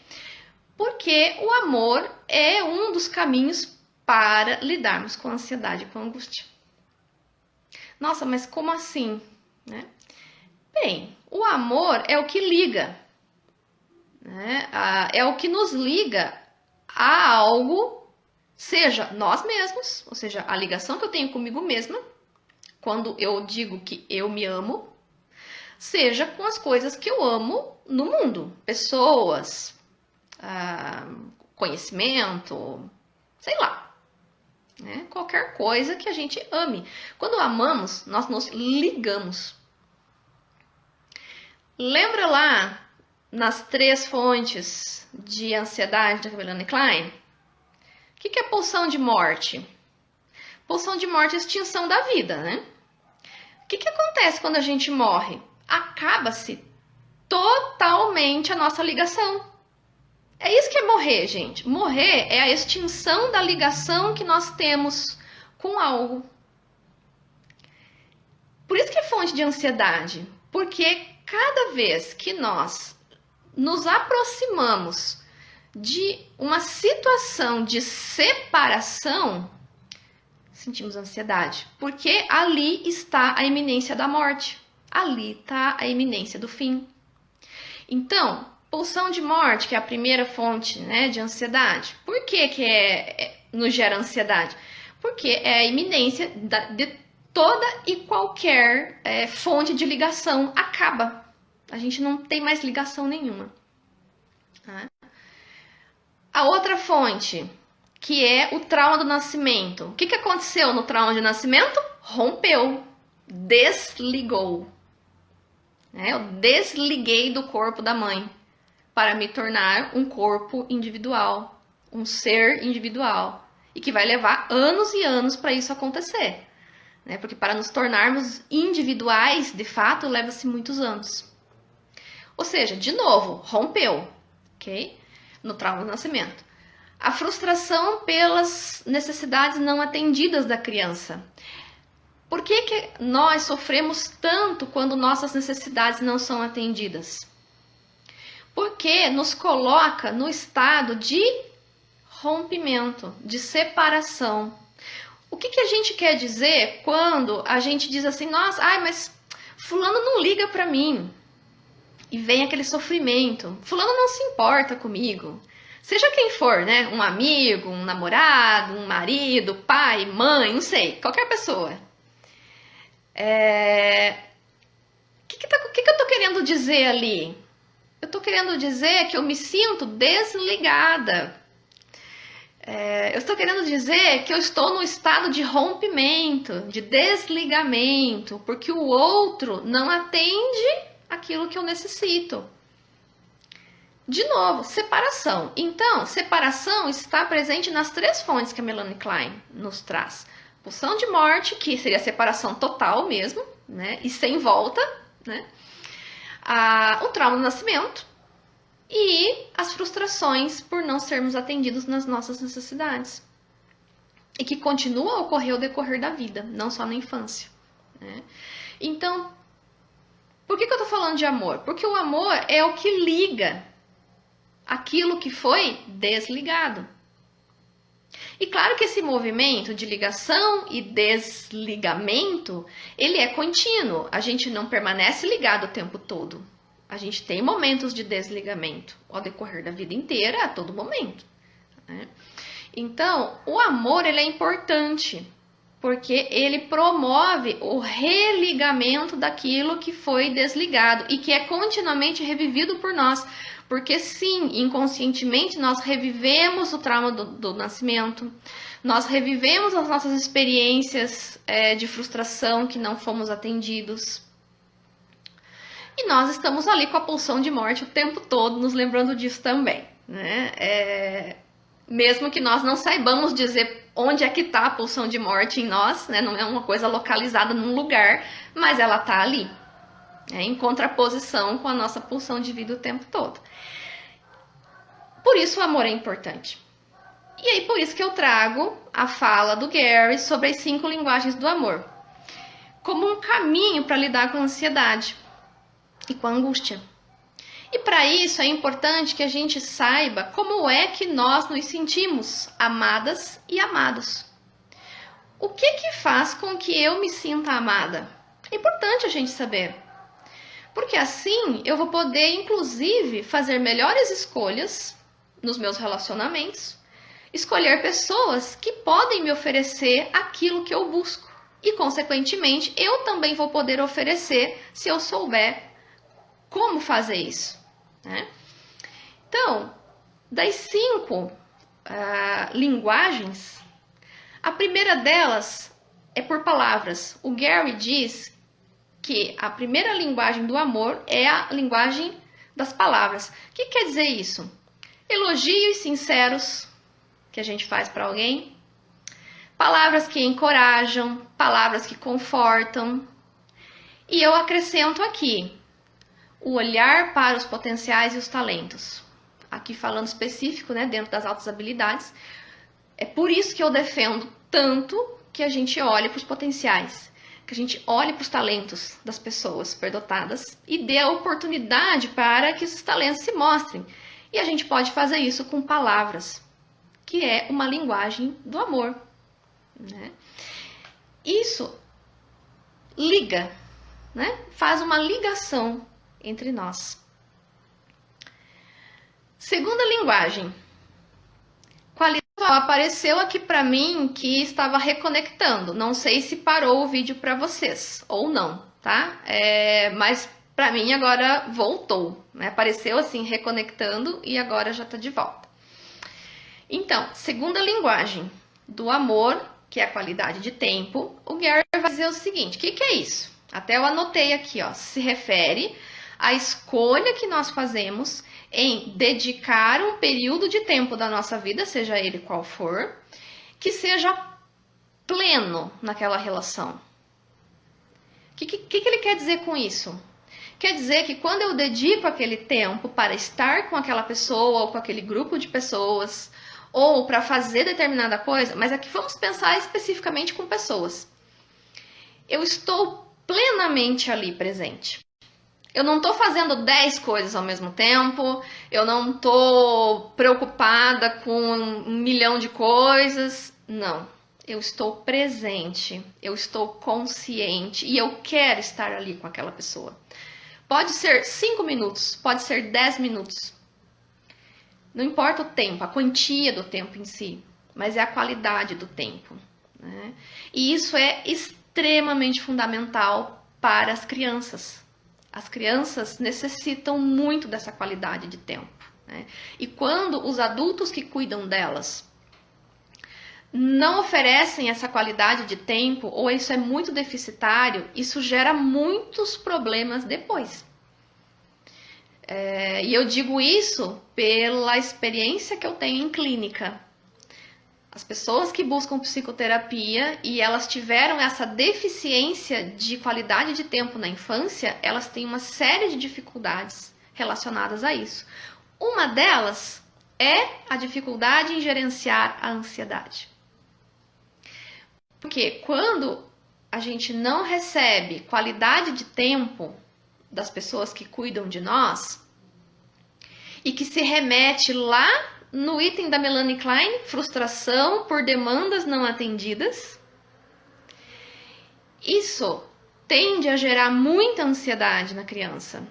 porque o amor é um dos caminhos para lidarmos com a ansiedade e com a angústia. Nossa, mas como assim? Né? Bem, o amor é o que liga, né? É o que nos liga a algo, seja nós mesmos, ou seja, a ligação que eu tenho comigo mesma, quando eu digo que eu me amo, seja com as coisas que eu amo no mundo, pessoas, conhecimento, sei lá, né? Qualquer coisa que a gente ame. Quando amamos, nós nos ligamos. Lembra lá nas 3 fontes de ansiedade da Melanie Klein? O que é pulsão de morte? Pulsão de morte é extinção da vida, né? O que acontece quando a gente morre? Acaba-se totalmente a nossa ligação. É isso que é morrer, gente. Morrer é a extinção da ligação que nós temos com algo. Por isso que é fonte de ansiedade. Porque cada vez que nós nos aproximamos de uma situação de separação, sentimos ansiedade. Porque ali está a iminência da morte. Ali está a iminência do fim. Então, pulsão de morte, que é a primeira fonte, né, de ansiedade. Por que nos gera ansiedade? Porque é a iminência de toda e qualquer fonte de ligação acaba. A gente não tem mais ligação nenhuma. Tá? A outra fonte, que é o trauma do nascimento. O que aconteceu no trauma de nascimento? Rompeu, desligou. Eu desliguei do corpo da mãe para me tornar um corpo individual, um ser individual. E que vai levar anos e anos para isso acontecer. Né? Porque para nos tornarmos individuais, de fato, leva-se muitos anos. Ou seja, de novo, rompeu, ok? No trauma do nascimento. A frustração pelas necessidades não atendidas da criança. Por que nós sofremos tanto quando nossas necessidades não são atendidas? Porque nos coloca no estado de rompimento, de separação. O que a gente quer dizer quando a gente diz assim, nossa, mas fulano não liga pra mim. E vem aquele sofrimento. Fulano não se importa comigo. Seja quem for, né? Um amigo, um namorado, um marido, pai, mãe, não sei, qualquer pessoa. O que eu tô querendo dizer ali? Eu tô querendo dizer que eu me sinto desligada. Eu estou querendo dizer que eu estou no estado de rompimento, de desligamento, porque o outro não atende aquilo que eu necessito. De novo, separação. Então, separação está presente nas 3 fontes que a Melanie Klein nos traz. Pulsão de morte, que seria a separação total mesmo, né? E sem volta, né? O trauma do nascimento e as frustrações por não sermos atendidos nas nossas necessidades. E que continua a ocorrer ao decorrer da vida, não só na infância. Né? Então, por que eu estou falando de amor? Porque o amor é o que liga aquilo que foi desligado. E claro que esse movimento de ligação e desligamento, ele é contínuo. A gente não permanece ligado o tempo todo. A gente tem momentos de desligamento ao decorrer da vida inteira, a todo momento. Né? Então, o amor ele é importante, porque ele promove o religamento daquilo que foi desligado e que é continuamente revivido por nós. Porque sim, inconscientemente nós revivemos o trauma do nascimento, nós revivemos as nossas experiências de frustração que não fomos atendidos. E nós estamos ali com a pulsão de morte o tempo todo, nos lembrando disso também. Né? Mesmo que nós não saibamos dizer onde é que está a pulsão de morte em nós, né? Não é uma coisa localizada num lugar, mas ela está ali. Em contraposição com a nossa pulsão de vida o tempo todo. Por isso o amor é importante. E aí por isso que eu trago a fala do Gary sobre as 5 linguagens do amor. Como um caminho para lidar com a ansiedade e com a angústia. E para isso é importante que a gente saiba como é que nós nos sentimos amadas e amados. O que faz com que eu me sinta amada? É importante a gente saber. Porque assim eu vou poder, inclusive, fazer melhores escolhas nos meus relacionamentos, escolher pessoas que podem me oferecer aquilo que eu busco. E, consequentemente, eu também vou poder oferecer se eu souber como fazer isso, né? Então, das 5 linguagens, a primeira delas é por palavras. O Gary diz que a primeira linguagem do amor é a linguagem das palavras. O que quer dizer isso? Elogios sinceros que a gente faz para alguém, palavras que encorajam, palavras que confortam. E eu acrescento aqui o olhar para os potenciais e os talentos. Aqui falando específico, né, dentro das altas habilidades. É por isso que eu defendo tanto que a gente olhe para os potenciais, que a gente olhe para os talentos das pessoas superdotadas e dê a oportunidade para que esses talentos se mostrem. E a gente pode fazer isso com palavras, que é uma linguagem do amor, né? Isso liga, né? Faz uma ligação entre nós. Segunda linguagem. Qualidade. Apareceu aqui para mim que estava reconectando. Não sei se parou o vídeo para vocês ou não, tá? Mas para mim agora voltou, né? Apareceu assim reconectando e agora já está de volta. Então, segunda linguagem do amor, que é a qualidade de tempo, o Gary vai dizer o seguinte: o que é isso? Até eu anotei aqui, ó. Se refere à escolha que nós fazemos em dedicar um período de tempo da nossa vida, seja ele qual for, que seja pleno naquela relação. O que ele quer dizer com isso? Quer dizer que quando eu dedico aquele tempo para estar com aquela pessoa ou com aquele grupo de pessoas, ou para fazer determinada coisa, mas aqui vamos pensar especificamente com pessoas. Eu estou plenamente ali presente. Eu não estou fazendo 10 coisas ao mesmo tempo, eu não estou preocupada com 1 milhão de coisas. Não, eu estou presente, eu estou consciente e eu quero estar ali com aquela pessoa. Pode ser 5 minutos, pode ser 10 minutos. Não importa o tempo, a quantia do tempo em si, mas é a qualidade do tempo, né? E isso é extremamente fundamental para as crianças. As crianças necessitam muito dessa qualidade de tempo, né? E quando os adultos que cuidam delas não oferecem essa qualidade de tempo, ou isso é muito deficitário, isso gera muitos problemas depois. E eu digo isso pela experiência que eu tenho em clínica. As pessoas que buscam psicoterapia e elas tiveram essa deficiência de qualidade de tempo na infância, elas têm uma série de dificuldades relacionadas a isso. Uma delas é a dificuldade em gerenciar a ansiedade. Porque quando a gente não recebe qualidade de tempo das pessoas que cuidam de nós, e que se remete lá no item da Melanie Klein, frustração por demandas não atendidas, isso tende a gerar muita ansiedade na criança.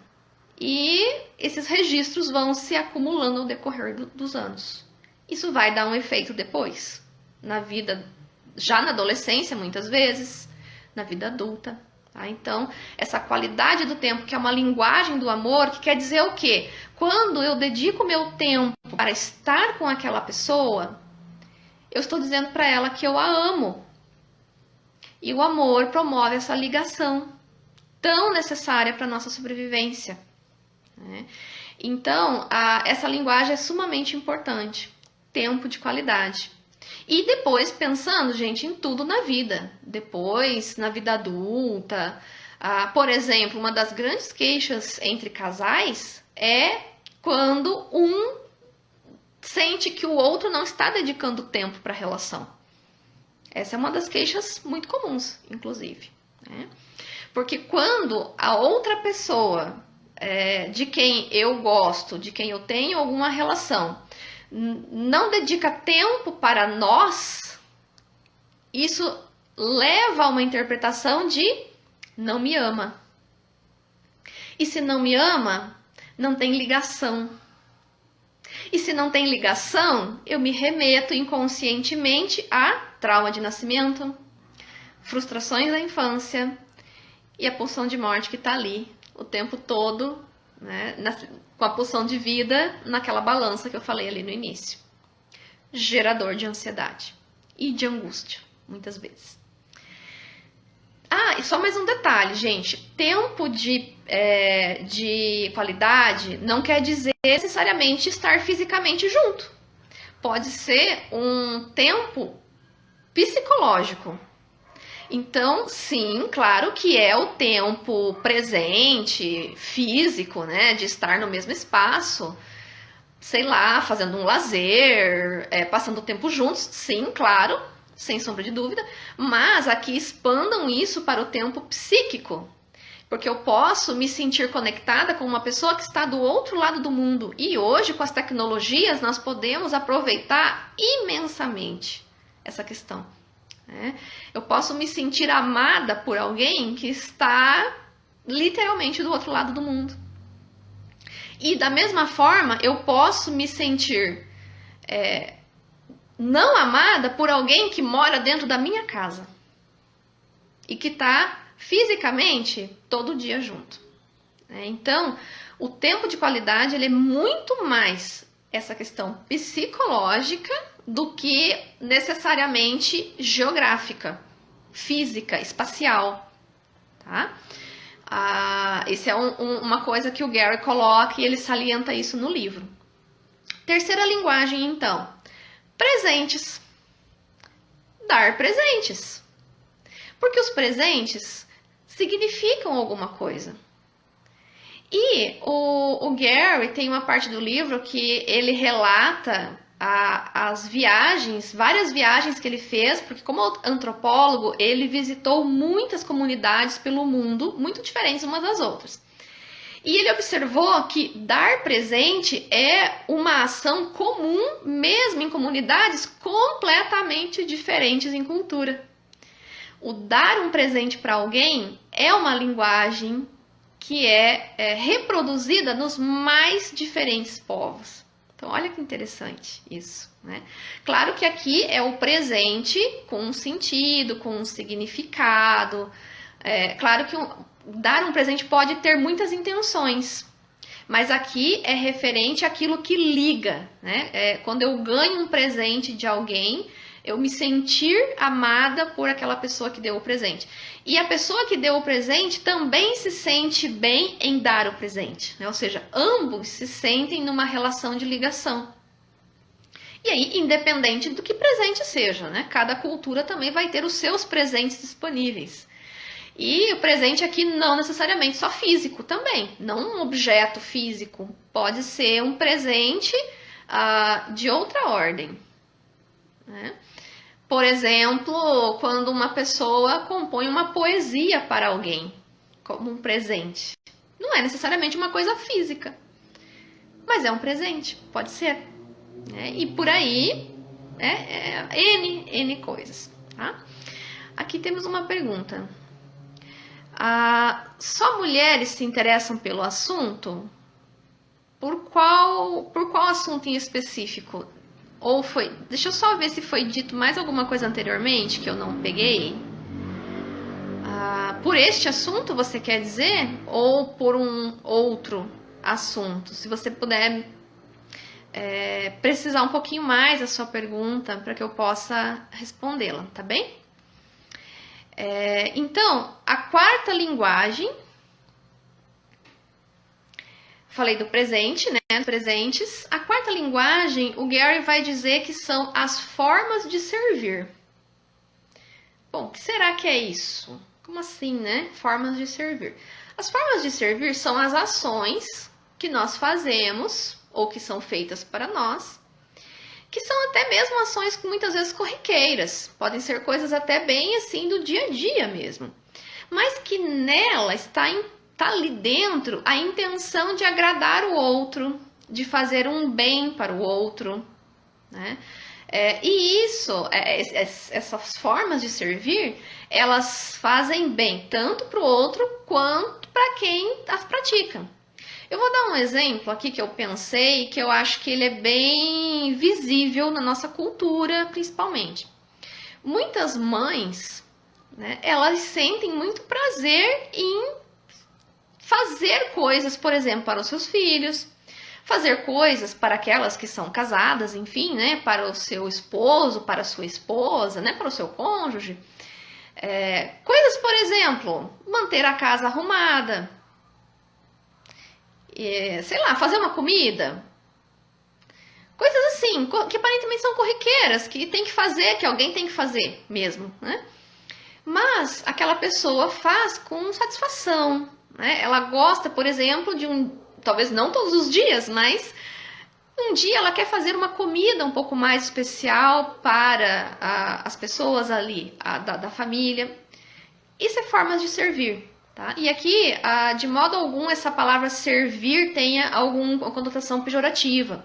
E esses registros vão se acumulando ao decorrer dos anos. Isso vai dar um efeito depois, na vida, já na adolescência muitas vezes, na vida adulta. Então, essa qualidade do tempo, que é uma linguagem do amor, que quer dizer o quê? Quando eu dedico meu tempo para estar com aquela pessoa, eu estou dizendo para ela que eu a amo. E o amor promove essa ligação tão necessária para a nossa sobrevivência, né? Então, essa linguagem é sumamente importante. Tempo de qualidade. E depois pensando, gente, em tudo na vida. Depois, na vida adulta. Por exemplo, uma das grandes queixas entre casais é quando um sente que o outro não está dedicando tempo para a relação. Essa é uma das queixas muito comuns, inclusive, né? Porque quando a outra pessoa de quem eu gosto, de quem eu tenho alguma relação, não dedica tempo para nós, isso leva a uma interpretação de não me ama. E se não me ama, não tem ligação. E se não tem ligação, eu me remeto inconscientemente a trauma de nascimento, frustrações da infância e a pulsão de morte que está ali o tempo todo, né, com a pulsão de vida naquela balança que eu falei ali no início. Gerador de ansiedade e de angústia, muitas vezes. E só mais um detalhe, gente. Tempo de qualidade não quer dizer necessariamente estar fisicamente junto. Pode ser um tempo psicológico. Então, sim, claro que é o tempo presente, físico, né? De estar no mesmo espaço, sei lá, fazendo um lazer, passando tempo juntos, sim, claro, sem sombra de dúvida, mas aqui expandam isso para o tempo psíquico, porque eu posso me sentir conectada com uma pessoa que está do outro lado do mundo, e hoje com as tecnologias nós podemos aproveitar imensamente essa questão, né? Eu posso me sentir amada por alguém que está literalmente do outro lado do mundo, e da mesma forma eu posso me sentir não amada por alguém que mora dentro da minha casa e que está fisicamente todo dia junto. Então, o tempo de qualidade ele é muito mais essa questão psicológica do que necessariamente geográfica, física, espacial. Tá? Essa é uma coisa que o Gary coloca e ele salienta isso no livro. Terceira linguagem, então. Presentes. Dar presentes. Porque os presentes significam alguma coisa. E o Gary tem uma parte do livro que ele relata as viagens, várias viagens que ele fez, porque como antropólogo, ele visitou muitas comunidades pelo mundo, muito diferentes umas das outras. E ele observou que dar presente é uma ação comum, mesmo em comunidades completamente diferentes em cultura. O dar um presente para alguém é uma linguagem que é reproduzida nos mais diferentes povos. Então, olha que interessante isso, né? Claro que aqui é o presente com um sentido, com um significado. Claro que dar um presente pode ter muitas intenções, mas aqui é referente àquilo que liga, né? Quando eu ganho um presente de alguém, eu me sentir amada por aquela pessoa que deu o presente. E a pessoa que deu o presente também se sente bem em dar o presente, né? Ou seja, ambos se sentem numa relação de ligação. E aí, independente do que presente seja, né? Cada cultura também vai ter os seus presentes disponíveis. E o presente aqui não necessariamente só físico também, não um objeto físico, pode ser um presente de outra ordem, né? Por exemplo, quando uma pessoa compõe uma poesia para alguém, como um presente. Não é necessariamente uma coisa física, mas é um presente, pode ser, né? E por aí, N coisas, tá? Aqui temos uma pergunta. Só mulheres se interessam pelo assunto? Por qual assunto em específico? Ou foi... Deixa eu só ver se foi dito mais alguma coisa anteriormente que eu não peguei. Por este assunto, você quer dizer? Ou por um outro assunto? Se você puder precisar um pouquinho mais da sua pergunta para que eu possa respondê-la, tá bem? Então, a quarta linguagem, falei do presente, né? Presentes. A quarta linguagem, o Gary vai dizer que são as formas de servir. Bom, o que será que é isso? Como assim, né? Formas de servir. As formas de servir são as ações que nós fazemos ou que são feitas para nós, que são até mesmo ações muitas vezes corriqueiras, podem ser coisas até bem assim do dia a dia mesmo, mas que nela está tá ali dentro a intenção de agradar o outro, de fazer um bem para o outro, né? E essas formas de servir, elas fazem bem tanto para o outro quanto para quem as pratica. Eu vou dar um exemplo aqui que eu pensei, que eu acho que ele é bem visível na nossa cultura, principalmente. Muitas mães, né, elas sentem muito prazer em fazer coisas, por exemplo, para os seus filhos, fazer coisas para aquelas que são casadas, enfim, né, para o seu esposo, para a sua esposa, né, para o seu cônjuge. Coisas, por exemplo, manter a casa arrumada, sei lá, fazer uma comida. Coisas assim, que aparentemente são corriqueiras, que tem que fazer, que alguém tem que fazer mesmo, né? Mas aquela pessoa faz com satisfação, né? Ela gosta, por exemplo, talvez não todos os dias, mas um dia ela quer fazer uma comida um pouco mais especial para as pessoas ali, da família. Isso é formas de servir, tá? E aqui, de modo algum, essa palavra servir tenha alguma conotação pejorativa.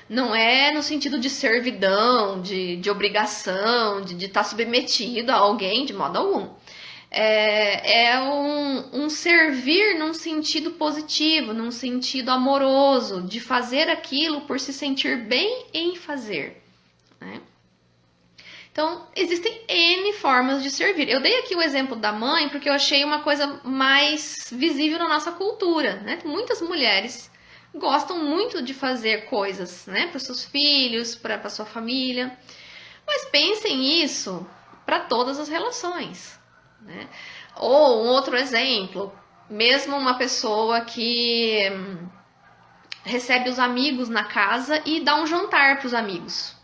Não é no sentido de servidão, de obrigação, de estar submetido a alguém, de modo algum. É um servir num sentido positivo, num sentido amoroso, de fazer aquilo por se sentir bem em fazer, né? Então, existem N formas de servir. Eu dei aqui o exemplo da mãe porque eu achei uma coisa mais visível na nossa cultura, né? Muitas mulheres gostam muito de fazer coisas, né, para os seus filhos, para a sua família. Mas pensem isso para todas as relações, né? Ou um outro exemplo, mesmo uma pessoa que recebe os amigos na casa e dá um jantar para os amigos.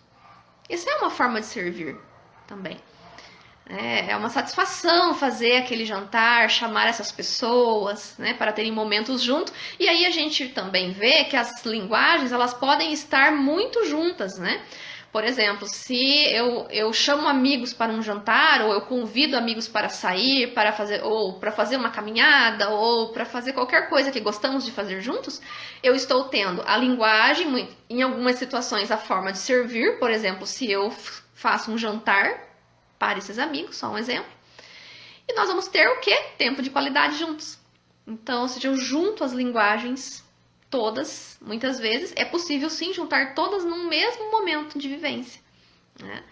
Isso é uma forma de servir também. É uma satisfação fazer aquele jantar, chamar essas pessoas, né, para terem momentos juntos. E aí a gente também vê que as linguagens, elas podem estar muito juntas, né? Por exemplo, se eu chamo amigos para um jantar, ou eu convido amigos para sair, ou para fazer uma caminhada, ou para fazer qualquer coisa que gostamos de fazer juntos, eu estou tendo a linguagem, em algumas situações, a forma de servir. Por exemplo, se eu faço um jantar para esses amigos, só um exemplo. E nós vamos ter o quê? Tempo de qualidade juntos. Então, ou seja, eu junto as linguagens todas, muitas vezes, é possível sim juntar todas num mesmo momento de vivência, né?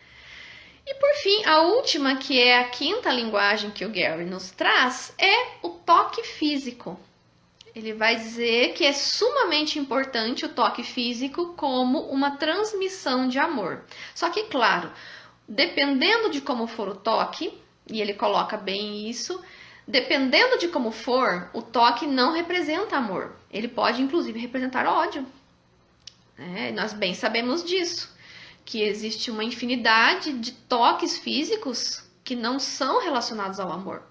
E por fim, a última, que é a quinta linguagem que o Gary nos traz, é o toque físico. Ele vai dizer que é sumamente importante o toque físico como uma transmissão de amor. Só que, claro, dependendo de como for o toque, e ele coloca bem isso, dependendo de como for, o toque não representa amor. Ele pode, inclusive, representar ódio. Nós bem sabemos disso, que existe uma infinidade de toques físicos que não são relacionados ao amor.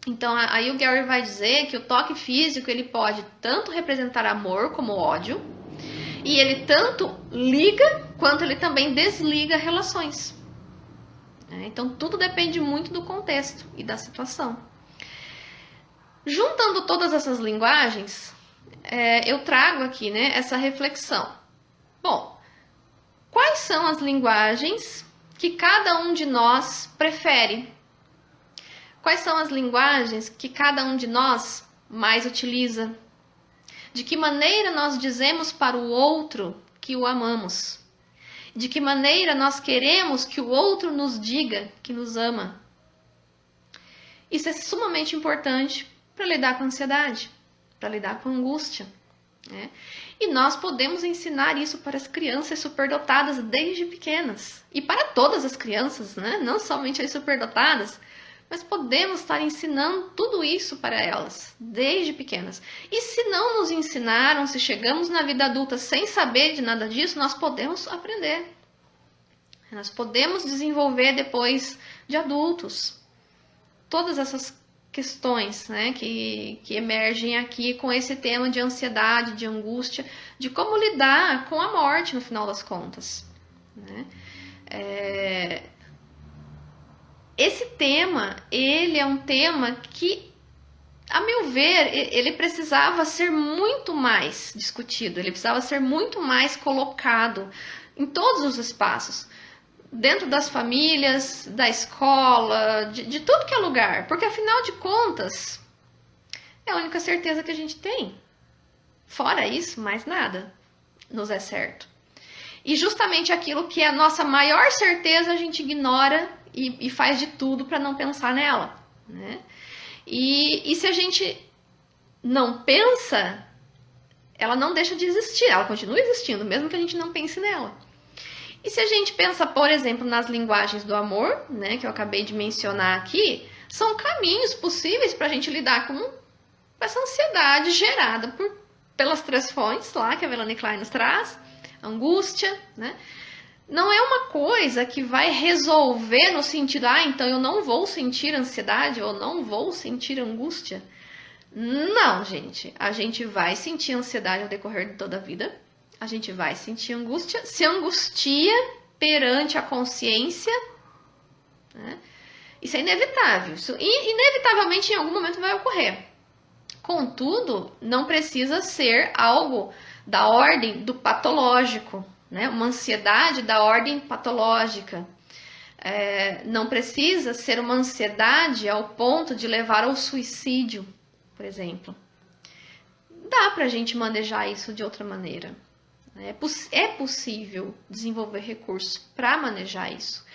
Então, aí o Gary vai dizer que o toque físico ele pode tanto representar amor como ódio, e ele tanto liga quanto ele também desliga relações. Então, tudo depende muito do contexto e da situação. Juntando todas essas linguagens, eu trago aqui, né, essa reflexão. Bom, quais são as linguagens que cada um de nós prefere? Quais são as linguagens que cada um de nós mais utiliza? De que maneira nós dizemos para o outro que o amamos? De que maneira nós queremos que o outro nos diga que nos ama? Isso é sumamente importante para lidar com a ansiedade, para lidar com a angústia, né? E nós podemos ensinar isso para as crianças superdotadas desde pequenas. E para todas as crianças, né? Não somente as superdotadas, mas podemos estar ensinando tudo isso para elas, desde pequenas. E se não nos ensinaram, se chegamos na vida adulta sem saber de nada disso, nós podemos aprender. Nós podemos desenvolver depois de adultos. Todas essas questões, né, que emergem aqui com esse tema de ansiedade, de angústia, de como lidar com a morte no final das contas, né? Esse tema, ele é um tema que a meu ver, ele precisava ser muito mais discutido, ele precisava ser muito mais colocado em todos os espaços, dentro das famílias, da escola, de tudo que é lugar, porque afinal de contas, é a única certeza que a gente tem. Fora isso, mais nada nos é certo. E justamente aquilo que é a nossa maior certeza, a gente ignora e faz de tudo para não pensar nela, né? E se a gente não pensa, ela não deixa de existir, ela continua existindo, mesmo que a gente não pense nela. E se a gente pensa, por exemplo, nas linguagens do amor, né, que eu acabei de mencionar aqui, são caminhos possíveis para a gente lidar com essa ansiedade gerada pelas 3 fontes lá que a Melanie Klein nos traz, angústia, né? Não é uma coisa que vai resolver no sentido, então eu não vou sentir ansiedade ou não vou sentir angústia. Não, gente. A gente vai sentir ansiedade ao decorrer de toda a vida. A gente vai sentir angústia, se angustia perante a consciência, né? Isso é inevitável. Isso inevitavelmente em algum momento vai ocorrer. Contudo, não precisa ser algo da ordem do patológico, né? Uma ansiedade da ordem patológica. Não precisa ser uma ansiedade ao ponto de levar ao suicídio, por exemplo. Dá pra gente manejar isso de outra maneira. É possível desenvolver recursos para manejar isso.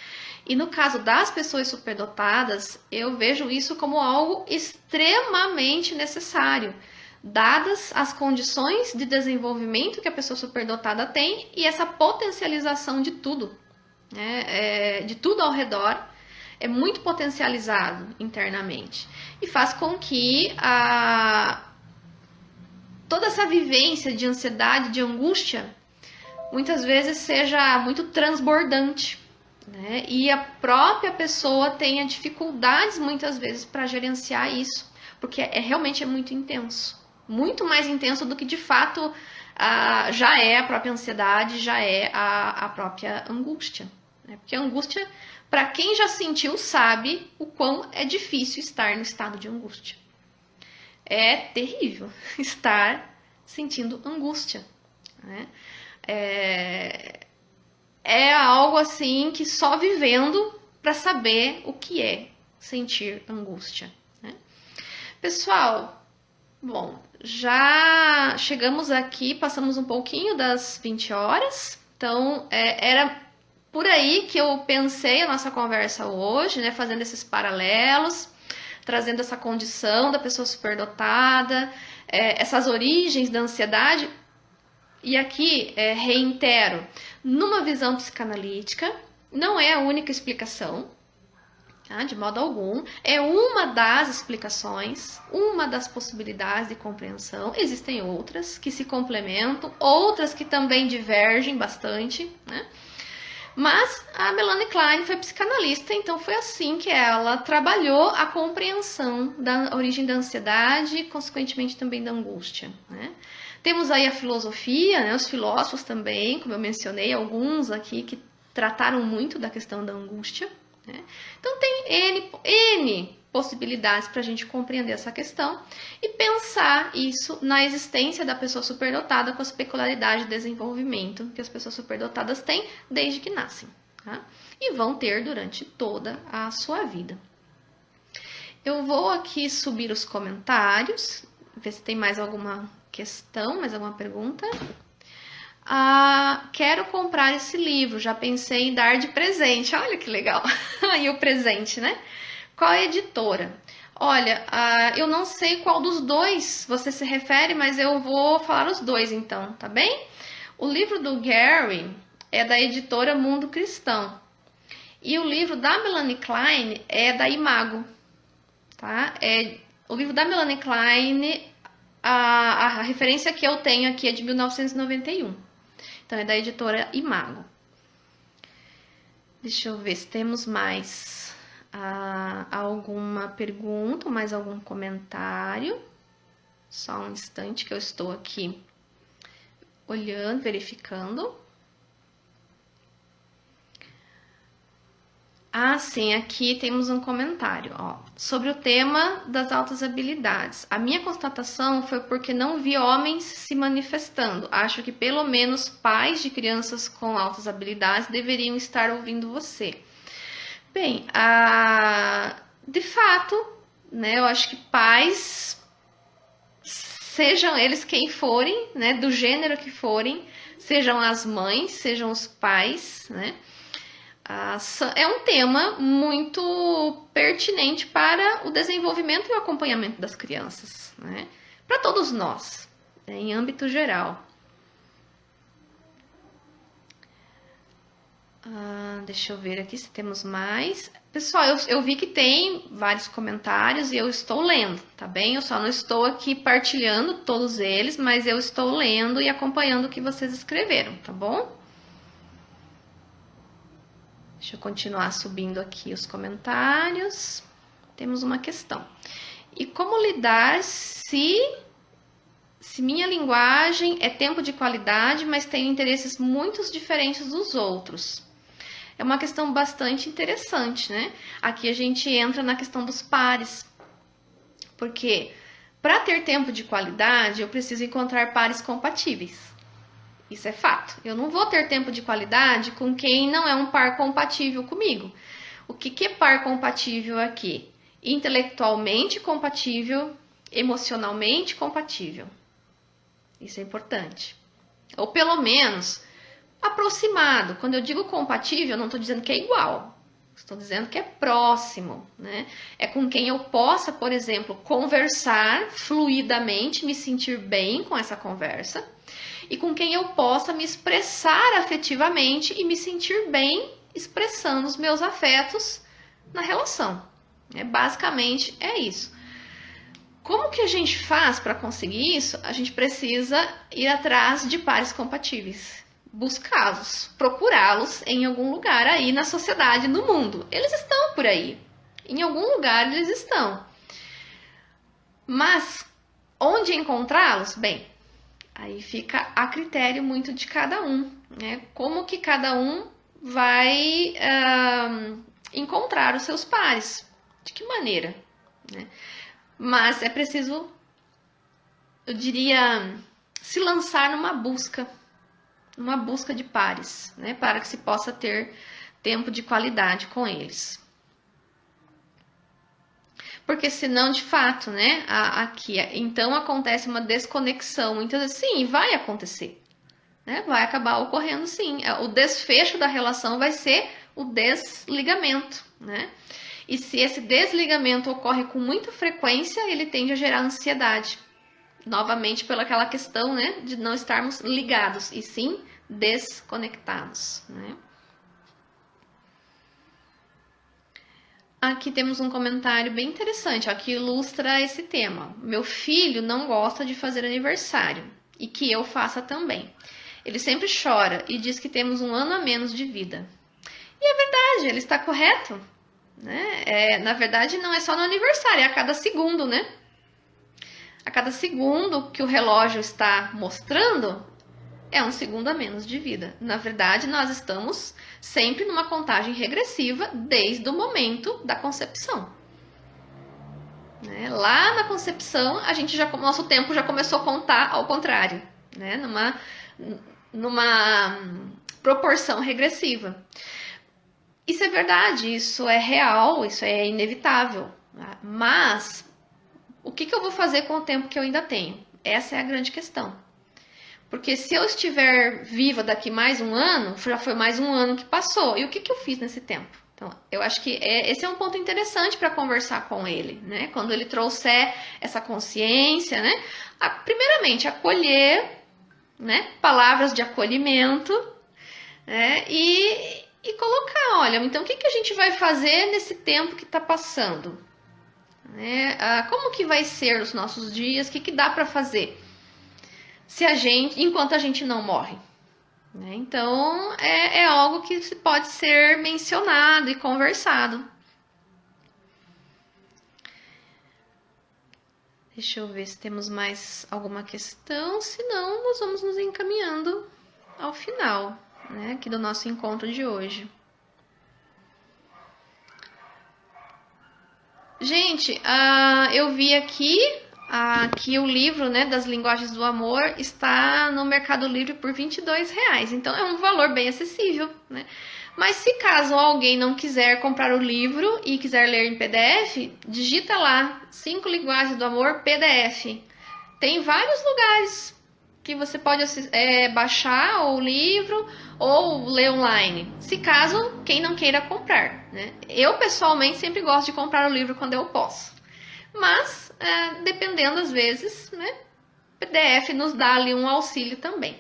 E no caso das pessoas superdotadas, eu vejo isso como algo extremamente necessário, dadas as condições de desenvolvimento que a pessoa superdotada tem e essa potencialização de tudo, né? De tudo ao redor, é muito potencializado internamente e faz com que toda essa vivência de ansiedade, de angústia, muitas vezes seja muito transbordante, né? E a própria pessoa tenha dificuldades muitas vezes para gerenciar isso, porque realmente é muito intenso, muito mais intenso do que de fato já é a própria ansiedade, já é a própria angústia, né? Porque a angústia, para quem já sentiu, sabe o quão é difícil estar no estado de angústia. É terrível estar sentindo angústia, né? É algo assim que só vivendo para saber o que é sentir angústia, né? Pessoal, bom, já chegamos aqui, passamos um pouquinho das 20 horas, então era por aí que eu pensei a nossa conversa hoje, né? Fazendo esses paralelos, trazendo essa condição da pessoa superdotada, essas origens da ansiedade. E aqui, reitero, numa visão psicanalítica, não é a única explicação, tá? De modo algum. É uma das explicações, uma das possibilidades de compreensão. Existem outras que se complementam, outras que também divergem bastante, né? Mas a Melanie Klein foi psicanalista, então foi assim que ela trabalhou a compreensão da origem da ansiedade e, consequentemente, também da angústia, né? Temos aí a filosofia, né, os filósofos também, como eu mencionei, alguns aqui que trataram muito da questão da angústia, né? Então tem N possibilidades para a gente compreender essa questão e pensar isso na existência da pessoa superdotada com as peculiaridades de desenvolvimento que as pessoas superdotadas têm desde que nascem, tá? E vão ter durante toda a sua vida. Eu vou aqui subir os comentários, ver se tem mais alguma questão, mais alguma pergunta. Quero comprar esse livro, já pensei em dar de presente. Olha que legal. E o presente, né? Qual é a editora? Olha, eu não sei qual dos dois você se refere, mas eu vou falar os dois então, tá bem? O livro do Gary é da editora Mundo Cristão. E o livro da Melanie Klein é da Imago, tá? O livro da Melanie Klein, a referência que eu tenho aqui é de 1991. Então, é da editora Imago. Deixa eu ver se temos mais alguma pergunta, mais algum comentário. Só um instante que eu estou aqui olhando, verificando. Ah, sim, aqui temos um comentário, ó, sobre o tema das altas habilidades. A minha constatação foi porque não vi homens se manifestando. Acho que pelo menos pais de crianças com altas habilidades deveriam estar ouvindo você. Bem, de fato, né, eu acho que pais, sejam eles quem forem, né, do gênero que forem, sejam as mães, sejam os pais, né, é um tema muito pertinente para o desenvolvimento e o acompanhamento das crianças, né? Para todos nós, né, em âmbito geral. Deixa eu ver aqui se temos mais. Pessoal, eu vi que tem vários comentários e eu estou lendo, tá bem? Eu só não estou aqui partilhando todos eles, mas eu estou lendo e acompanhando o que vocês escreveram, tá bom? Deixa eu continuar subindo aqui os comentários. Temos uma questão. E como lidar se minha linguagem é tempo de qualidade, mas tenho interesses muito diferentes dos outros? É uma questão bastante interessante, né? Aqui a gente entra na questão dos pares. Porque para ter tempo de qualidade, eu preciso encontrar pares compatíveis. Isso é fato. Eu não vou ter tempo de qualidade com quem não é um par compatível comigo. O que é par compatível aqui? Intelectualmente compatível, emocionalmente compatível. Isso é importante. Ou pelo menos aproximado. Quando eu digo compatível, eu não estou dizendo que é igual. Estou dizendo que é próximo, né? É com quem eu possa, por exemplo, conversar fluidamente, me sentir bem com essa conversa. E com quem eu possa me expressar afetivamente e me sentir bem expressando os meus afetos na relação. Basicamente é isso. Como que a gente faz para conseguir isso? A gente precisa ir atrás de pares compatíveis, buscá-los, procurá-los em algum lugar aí na sociedade, no mundo. Eles estão por aí. Em algum lugar eles estão. Mas onde encontrá-los? Bem, aí fica a critério muito de cada um, né? Como que cada um vai encontrar os seus pares? De que maneira? Né? Mas é preciso, eu diria, se lançar numa busca de pares, né? Para que se possa ter tempo de qualidade com eles. Porque senão, de fato, né, aqui, então acontece uma desconexão. Muitas vezes, sim, vai acontecer. Né? Vai acabar ocorrendo, sim. O desfecho da relação vai ser o desligamento, né? E se esse desligamento ocorre com muita frequência, ele tende a gerar ansiedade. Novamente, pelaquela questão, né, de não estarmos ligados, e sim desconectados, né? Aqui temos um comentário bem interessante, ó, que ilustra esse tema. Meu filho não gosta de fazer aniversário e que eu faça também. Ele sempre chora e diz que temos 1 ano a menos de vida. E é verdade, ele está correto. Né? Na verdade, não é só no aniversário, é a cada segundo, né? A cada segundo que o relógio está mostrando, é 1 segundo a menos de vida. Na verdade, nós estamos sempre numa contagem regressiva desde o momento da concepção. Né? Lá na concepção, nosso tempo já começou a contar ao contrário, né? Numa proporção regressiva. Isso é verdade, isso é real, isso é inevitável. Mas o que eu vou fazer com o tempo que eu ainda tenho? Essa é a grande questão. Porque se eu estiver viva daqui mais 1 ano, já foi mais 1 ano que passou. E o que eu fiz nesse tempo? Então, eu acho que esse é um ponto interessante para conversar com ele, né? Quando ele trouxer essa consciência, né? Primeiramente, acolher, né? Palavras de acolhimento, né? E colocar, olha, então o que a gente vai fazer nesse tempo que está passando? Né? Como que vai ser os nossos dias? O que dá para fazer? Enquanto a gente não morre. Né? Então, é algo que pode ser mencionado e conversado. Deixa eu ver se temos mais alguma questão. Se não, nós vamos nos encaminhando ao final, né, aqui do nosso encontro de hoje. Gente, eu vi aqui que o livro, né, das Linguagens do Amor está no Mercado Livre por R$ 22. Então é um valor bem acessível, né? Mas se caso alguém não quiser comprar o livro e quiser ler em PDF, digita lá 5 Linguagens do Amor PDF. Tem vários lugares que você pode baixar o livro ou ler online, se caso quem não queira comprar, né? Eu pessoalmente sempre gosto de comprar o livro quando eu posso, mas dependendo às vezes, né, PDF nos dá ali um auxílio também,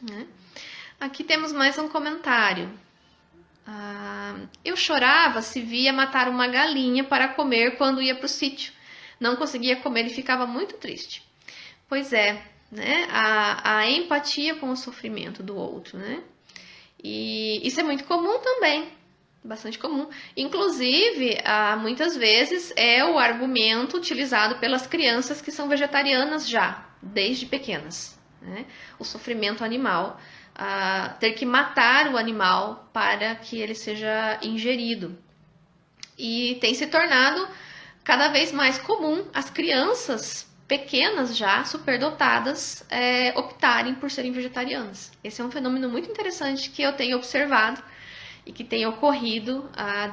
né? Aqui temos mais um comentário. Eu chorava se via matar uma galinha para comer quando ia para o sítio. Não conseguia comer e ficava muito triste. Pois é, né? A empatia com o sofrimento do outro, né? E isso é muito comum também, bastante comum. Inclusive, muitas vezes é o argumento utilizado pelas crianças que são vegetarianas já, desde pequenas, né? O sofrimento animal, ter que matar o animal para que ele seja ingerido. E tem se tornado cada vez mais comum as crianças pequenas já, superdotadas, optarem por serem vegetarianas. Esse é um fenômeno muito interessante que eu tenho observado e que tem ocorrido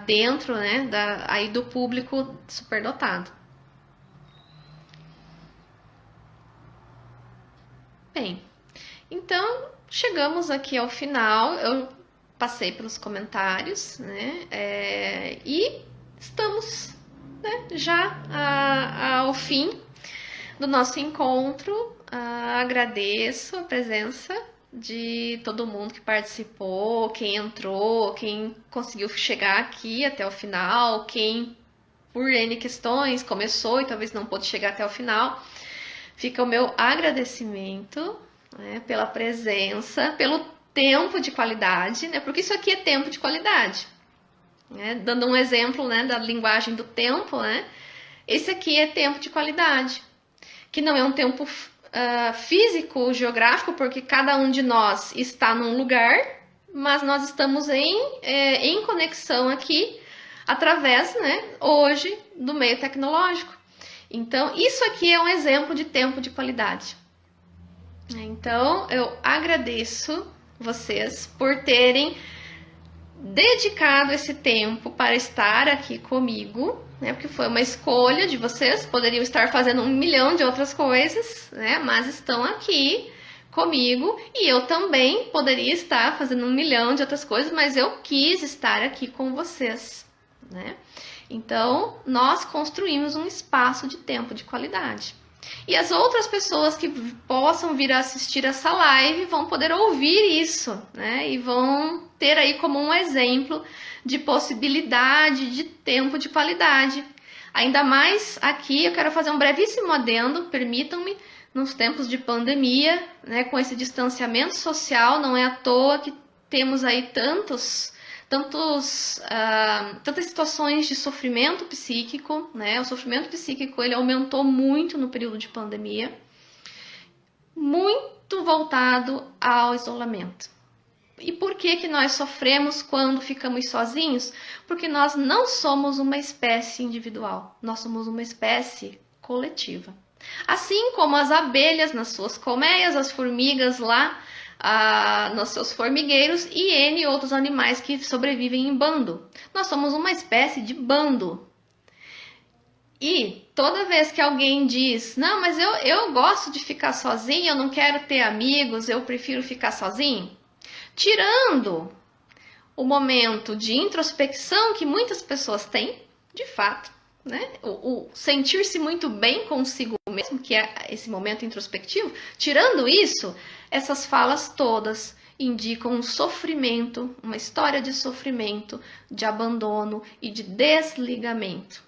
dentro, né, aí do público superdotado. Bem, então chegamos aqui ao final. Eu passei pelos comentários, né, e estamos, né, já ao fim do nosso encontro. Agradeço a presença de todo mundo que participou, quem entrou, quem conseguiu chegar aqui até o final, quem por N questões começou e talvez não pôde chegar até o final. Fica o meu agradecimento, né, pela presença, pelo tempo de qualidade, né, porque isso aqui é tempo de qualidade. Né, dando um exemplo, né, da linguagem do tempo, né, esse aqui é tempo de qualidade, que não é um tempo físico, geográfico, porque cada um de nós está num lugar, mas nós estamos em conexão aqui, através, né, hoje, do meio tecnológico. Então, isso aqui é um exemplo de tempo de qualidade. Então, eu agradeço vocês por terem dedicado esse tempo para estar aqui comigo, né? Porque foi uma escolha de vocês, poderiam estar fazendo 1 milhão de outras coisas, né? Mas estão aqui comigo e eu também poderia estar fazendo 1 milhão de outras coisas, mas eu quis estar aqui com vocês, né? Então, nós construímos um espaço de tempo de qualidade. E as outras pessoas que possam vir a assistir essa live vão poder ouvir isso, né? E vão ter aí como um exemplo de possibilidade de tempo de qualidade. Ainda mais aqui, eu quero fazer um brevíssimo adendo, permitam-me, nos tempos de pandemia, né, com esse distanciamento social, não é à toa que temos aí tantas situações de sofrimento psíquico, né? O sofrimento psíquico ele aumentou muito no período de pandemia, muito voltado ao isolamento. E por que nós sofremos quando ficamos sozinhos? Porque nós não somos uma espécie individual, nós somos uma espécie coletiva. Assim como as abelhas nas suas colmeias, as formigas lá nos seus formigueiros e N outros animais que sobrevivem em bando. Nós somos uma espécie de bando. E toda vez que alguém diz, não, mas eu gosto de ficar sozinho, eu não quero ter amigos, eu prefiro ficar sozinho, tirando o momento de introspecção que muitas pessoas têm, de fato, né? O sentir-se muito bem consigo mesmo, que é esse momento introspectivo, tirando isso, essas falas todas indicam um sofrimento, uma história de sofrimento, de abandono e de desligamento.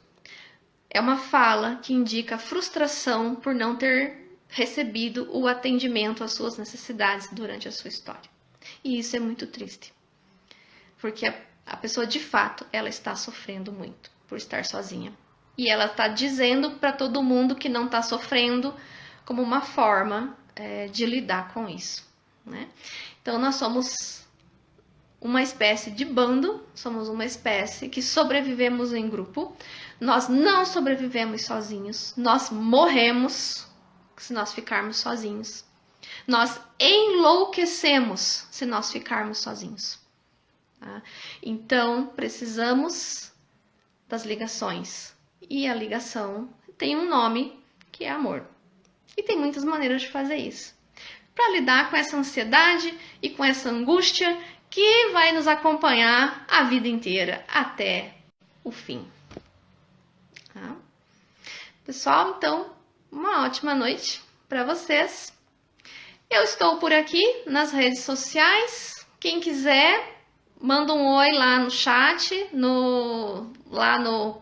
É uma fala que indica frustração por não ter recebido o atendimento às suas necessidades durante a sua história. E isso é muito triste, porque a pessoa de fato ela está sofrendo muito por estar sozinha. E ela está dizendo para todo mundo que não está sofrendo como uma forma de lidar com isso, né? Então nós somos uma espécie de bando, somos uma espécie que sobrevivemos em grupo. Nós não sobrevivemos sozinhos, nós morremos se nós ficarmos sozinhos. Nós enlouquecemos se nós ficarmos sozinhos. Tá? Então, precisamos das ligações. E a ligação tem um nome, que é amor. E tem muitas maneiras de fazer isso. Para lidar com essa ansiedade e com essa angústia que vai nos acompanhar a vida inteira, até o fim. Tá? Pessoal, então, uma ótima noite para vocês. Eu estou por aqui nas redes sociais. Quem quiser, manda um oi lá no chat, lá no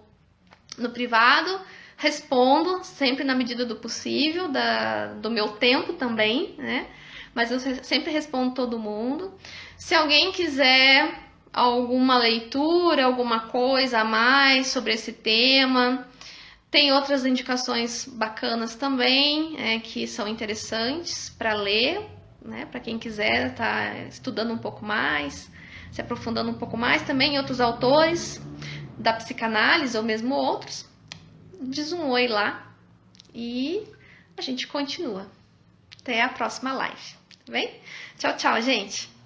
privado. Respondo sempre na medida do possível, do meu tempo também, né? Mas eu sempre respondo todo mundo. Se alguém quiser alguma leitura, alguma coisa a mais sobre esse tema, tem outras indicações bacanas também, que são interessantes para ler, né? Para quem quiser estar estudando um pouco mais, se aprofundando um pouco mais, também outros autores da psicanálise ou mesmo outros. Diz um oi lá e a gente continua. Até a próxima live, tá bem? Tchau, tchau, gente!